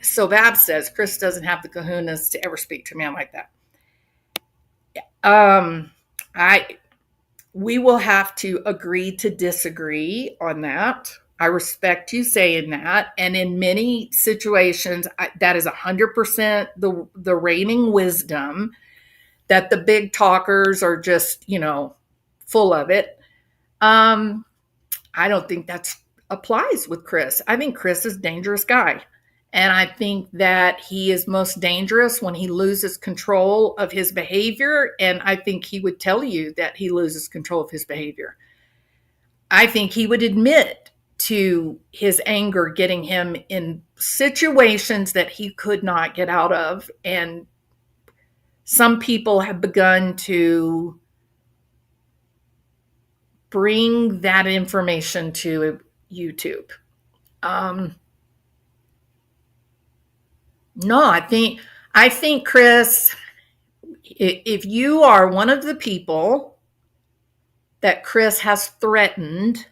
so Babs says Chris doesn't have the kahunas to ever speak to a man like that. We will have to agree to disagree on that. I respect you saying that. And in many situations, that is 100% the reigning wisdom, that the big talkers are just, full of it. I don't think that applies with Chris. I think Chris is a dangerous guy. And I think that he is most dangerous when he loses control of his behavior. And I think he would tell you that he loses control of his behavior. I think he would admit to his anger getting him in situations that he could not get out of. And some people have begun to bring that information to YouTube. No, I think Chris, if you are one of the people that Chris has threatened,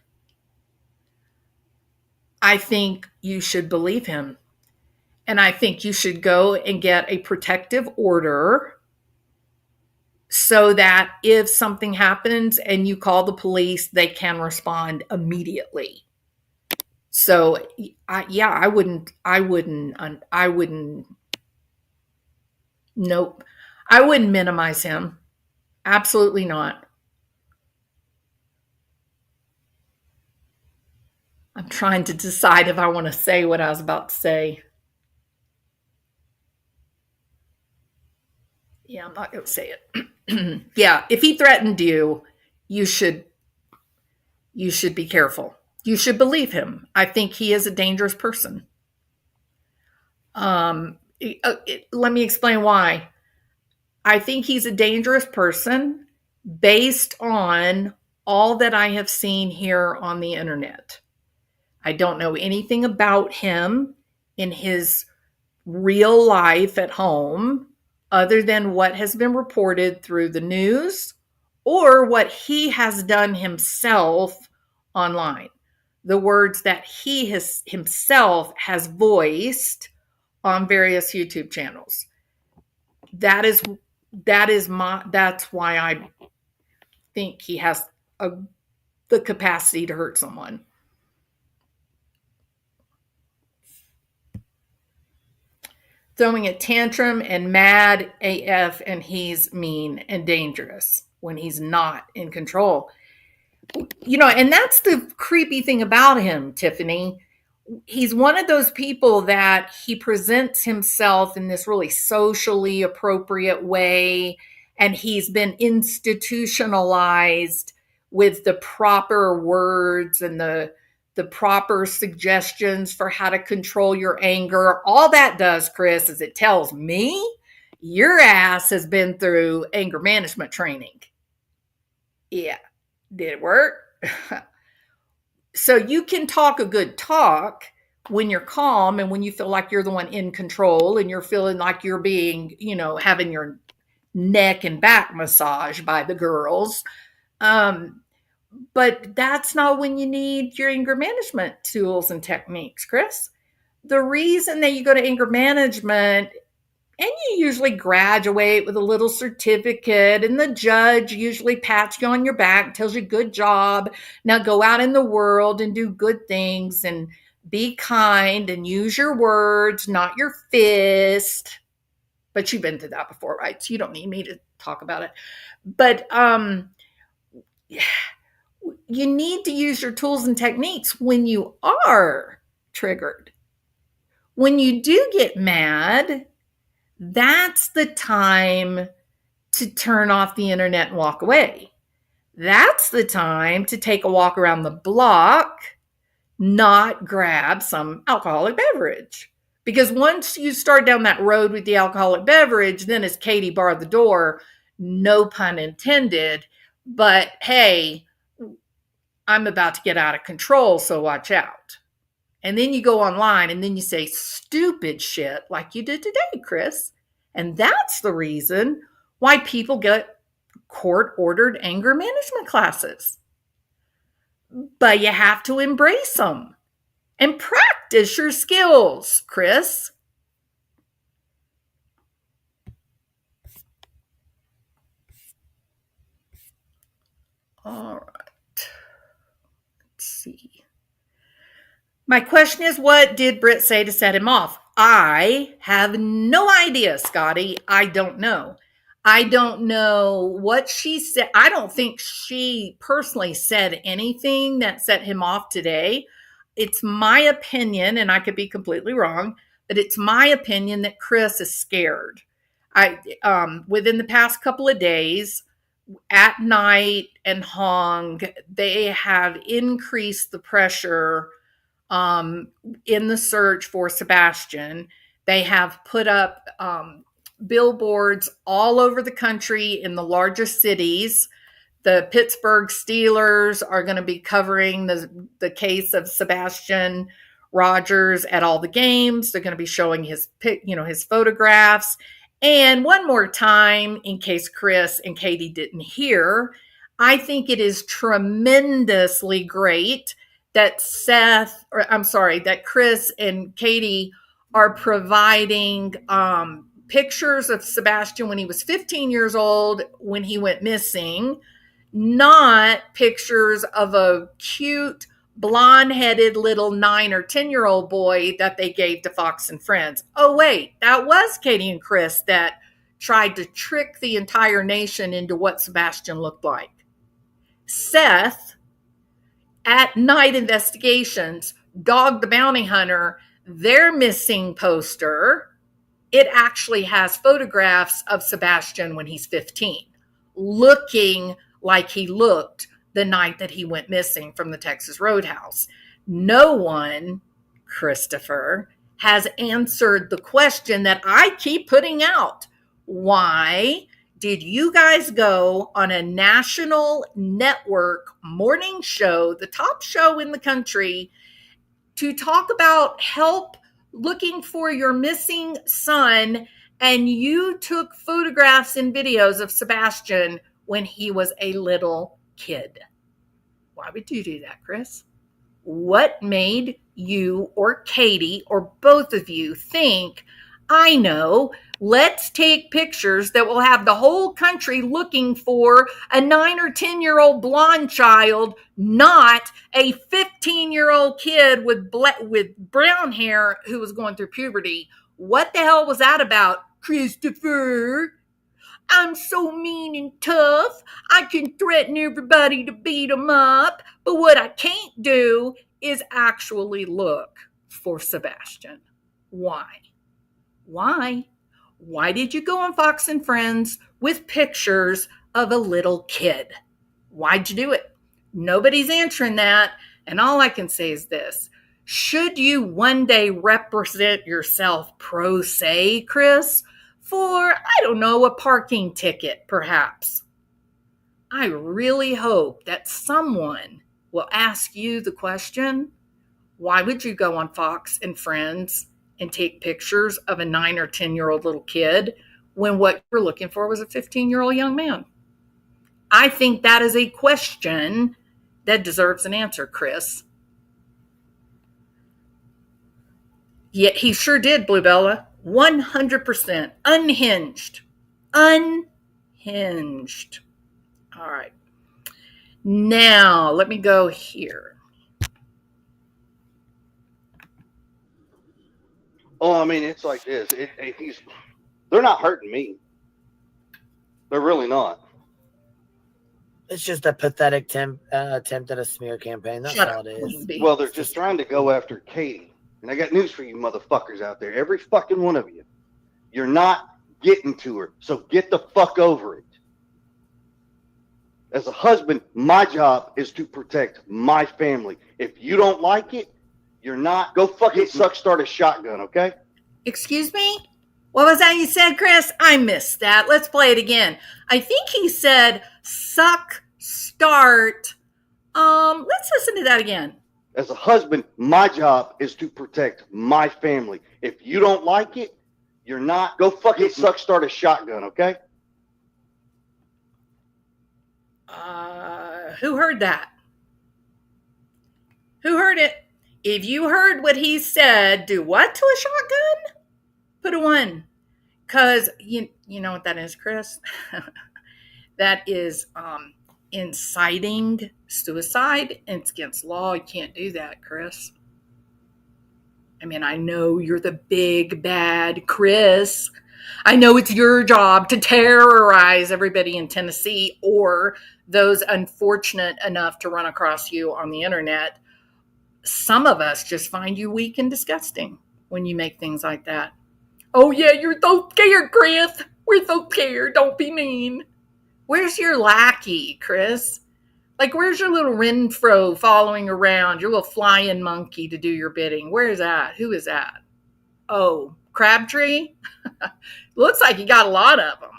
I think you should believe him. And I think you should go and get a protective order so that if something happens and you call the police, they can respond immediately. So, I wouldn't, nope. I wouldn't minimize him. Absolutely not. I'm trying to decide if I want to say what I was about to say. Yeah, I'm not going to say it. Yeah, if he threatened you, you should be careful. You should believe him. I think he is a dangerous person. Let me explain why. I think he's a dangerous person based on all that I have seen here on the internet. I don't know anything about him in his real life at home other than what has been reported through the news or what he has done himself online. The words that he himself has voiced on various YouTube channels. That's why I think he has the capacity to hurt someone. Throwing a tantrum and mad AF, and he's mean and dangerous when he's not in control. And that's the creepy thing about him, Tiffany. He's one of those people that he presents himself in this really socially appropriate way, and he's been institutionalized with the proper words and the proper suggestions for how to control your anger. All that does, Chris, is it tells me your ass has been through anger management training. Yeah. Did it work? So you can talk a good talk when you're calm and when you feel like you're the one in control and you're feeling like you're being, having your neck and back massaged by the girls. But that's not when you need your anger management tools and techniques, Chris. The reason that you go to anger management, and you usually graduate with a little certificate, and the judge usually pats you on your back, tells you good job. Now go out in the world and do good things and be kind and use your words, not your fist. But you've been through that before, right? So you don't need me to talk about it. But you need to use your tools and techniques when you are triggered. When you do get mad, that's the time to turn off the internet and walk away. That's the time to take a walk around the block, not grab some alcoholic beverage. Because once you start down that road with the alcoholic beverage, then as Katie barred the door, no pun intended, but hey, I'm about to get out of control, so watch out. And then you go online and then you say stupid shit like you did today, Chris. And that's the reason why people get court-ordered anger management classes. But you have to embrace them and practice your skills, Chris. All right. Let's see. My question is, what did Britt say to set him off? I have no idea, Scotty. I don't know. I don't know what she said. I don't think she personally said anything that set him off today. It's my opinion, and I could be completely wrong, but it's my opinion that Chris is scared. Within the past couple of days, at night and Hong, they have increased the pressure in the search for Sebastian. They have put up billboards all over the country in the largest cities. The Pittsburgh Steelers are going to be covering the case of Sebastian Rogers at all the games. They're going to be showing his photographs. And one more time, in case Chris and Katie didn't hear, I think it is tremendously great that that Chris and Katie are providing pictures of Sebastian when he was 15 years old, when he went missing, not pictures of a cute, blonde-headed little 9 or 10-year-old boy that they gave to Fox and Friends. Oh, wait, that was Katie and Chris that tried to trick the entire nation into what Sebastian looked like. Seth, at Night Investigations, Dog the Bounty Hunter, their missing poster, it actually has photographs of Sebastian when he's 15, looking like he looked the night that he went missing from the Texas Roadhouse. No one, Christopher, has answered the question that I keep putting out. Why did you guys go on a national network morning show, the top show in the country, to talk about help looking for your missing son, and you took photographs and videos of Sebastian when he was a little kid? Why would you do that, Chris? What made you or Katie or both of you think, I know, let's take pictures that will have the whole country looking for a 9 or 10-year-old blonde child, not a 15-year-old kid with brown hair who was going through puberty? What the hell was that about, Christopher? I'm so mean and tough. I can threaten everybody to beat them up. But what I can't do is actually look for Sebastian. Why? Why did you go on Fox and Friends with pictures of a little kid? Why'd you do it? Nobody's answering that. And all I can say is this. Should you one day represent yourself pro se, Chris, for, I don't know, a parking ticket, perhaps, I really hope that someone will ask you the question, why would you go on Fox and Friends and take pictures of a 9 or 10-year-old little kid when what you're looking for was a 15-year-old young man? I think that is a question that deserves an answer, Chris. Yeah, he sure did, Bluebella. 100% unhinged. Unhinged. All right. Now, let me go here. Oh, I mean, it's like this. They're not hurting me. They're really not. It's just a pathetic attempt at a smear campaign. That's all it is. Well, they're just trying to go after Katie. And I got news for you motherfuckers out there. Every fucking one of you. You're not getting to her. So get the fuck over it. As a husband, my job is to protect my family. If you don't like it, you're not. Go fucking start a shotgun, okay? Excuse me? What was that you said, Chris? I missed that. Let's play it again. I think he said start. Let's listen to that again. As a husband, my job is to protect my family. If you don't like it, you're not. Go fucking start a shotgun, okay? Who heard that? Who heard it? If you heard what he said, do what to a shotgun? Put a 1. Because you know what that is, Chris? That is inciting suicide, and it's against law. You can't do that, Chris. I mean, I know you're the big bad Chris. I know it's your job to terrorize everybody in Tennessee or those unfortunate enough to run across you on the internet. Some of us just find you weak and disgusting when you make things like that. Oh, yeah, you're so scared, Chris. We're so scared. Don't be mean. Where's your lackey, Chris? Like, where's your little Renfro following around, your little flying monkey to do your bidding? Where is that? Who is that? Oh, Crabtree? Looks like you got a lot of them.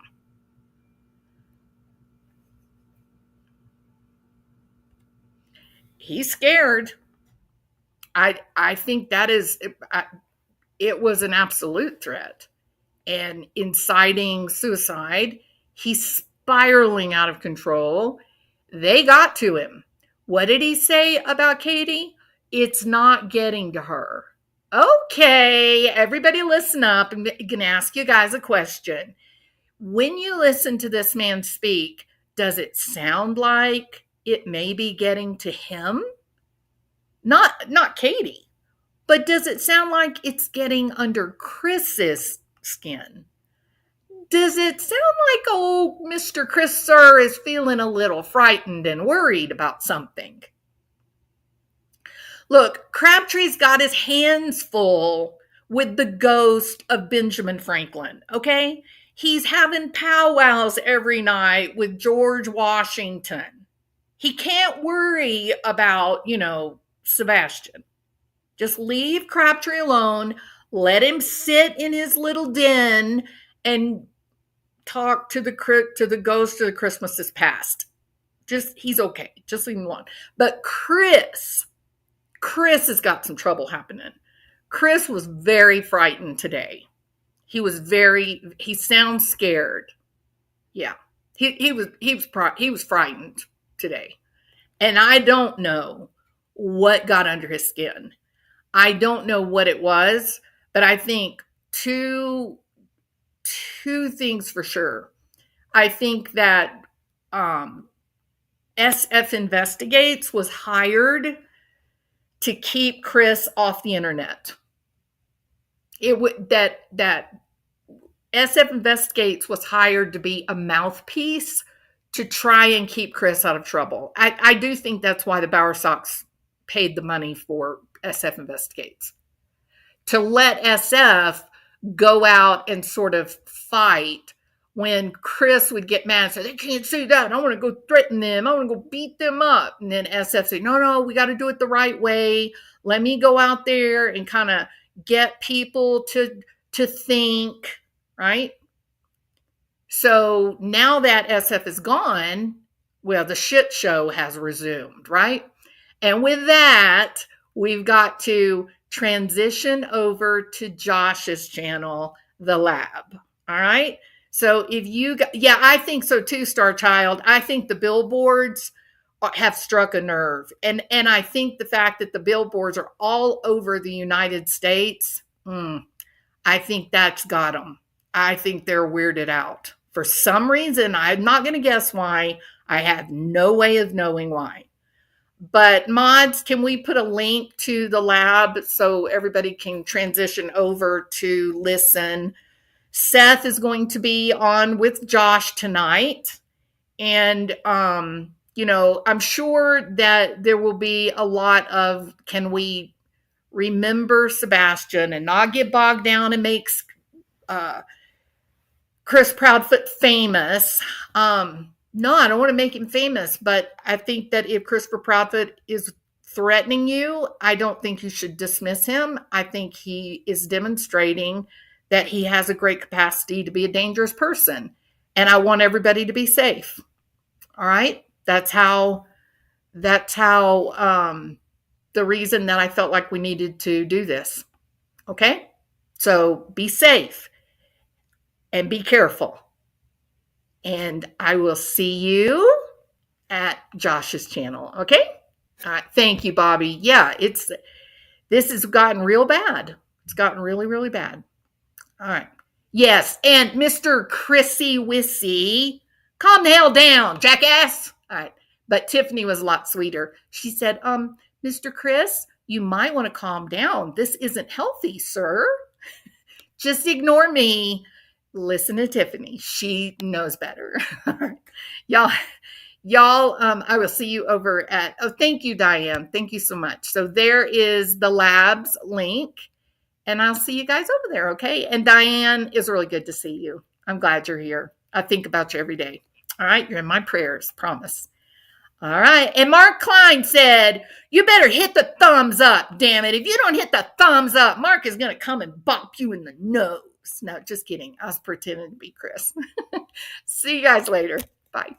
He's scared. I think that is, it was an absolute threat and inciting suicide. He's spiraling out of control. They got to him. What did he say about Katie? It's not getting to her. Okay, everybody listen up. I'm going to ask you guys a question. When you listen to this man speak, does it sound like it may be getting to him? Not Katie, but does it sound like it's getting under Chris's skin? Does it sound like old Mr. Chris Sir is feeling a little frightened and worried about something? Look, Crabtree's got his hands full with the ghost of Benjamin Franklin, okay? He's having powwows every night with George Washington. He can't worry about, Sebastian. Just leave Crabtree alone. Let him sit in his little den and talk to the ghost of the Christmases past. He's okay. Just leave him alone. But Chris has got some trouble happening. Chris was very frightened today. He sounds scared. Yeah. He was frightened today. And I don't know what got under his skin. I don't know what it was, but I think two things for sure. I think that SF Investigates was hired to keep Chris off the internet. That SF Investigates was hired to be a mouthpiece to try and keep Chris out of trouble. I do think that's why the Bower Sox paid the money for SF Investigates. To let SF go out and sort of fight when Chris would get mad and say, they can't say that. I want to go threaten them. I want to go beat them up. And then SF said, no, we got to do it the right way. Let me go out there and kind of get people to think, right? So now that SF is gone, well, the shit show has resumed, right? And with that, we've got to transition over to Josh's channel, The Lab. All right. So I think so too, Star Child. I think the billboards have struck a nerve. And I think the fact that the billboards are all over the United States, I think that's got them. I think they're weirded out. For some reason, I'm not going to guess why. I have no way of knowing why. But mods, can we put a link to The Lab so everybody can transition over to listen? Seth is going to be on with Josh tonight. And, I'm sure that there will be a lot of, can we remember Sebastian and not get bogged down and make Chris Proudfoot famous. No, I don't want to make him famous, but I think that if Christopher Proudfoot is threatening you, I don't think you should dismiss him. I think he is demonstrating that he has a great capacity to be a dangerous person. And I want everybody to be safe. All right? That's how the reason that I felt like we needed to do this. Okay? So be safe and be careful. And I will see you at Josh's channel. Okay? All right. Thank you, Bobby. Yeah, this has gotten real bad. It's gotten really, really bad. All right. Yes. And Mr. Chrissy Wissy, calm the hell down, jackass. All right. But Tiffany was a lot sweeter. She said, Mr. Chris, you might want to calm down. This isn't healthy, sir. Just ignore me. Listen to Tiffany. She knows better. Y'all, I will see you over at, thank you, Diane. Thank you so much. So there is the labs link, and I'll see you guys over there, okay? And Diane, it's really good to see you. I'm glad you're here. I think about you every day. All right? You're in my prayers, promise. All right. And Mark Klein said, you better hit the thumbs up, damn it. If you don't hit the thumbs up, Mark is going to come and bop you in the nose. No, just kidding. I was pretending to be Chris. See you guys later. Bye.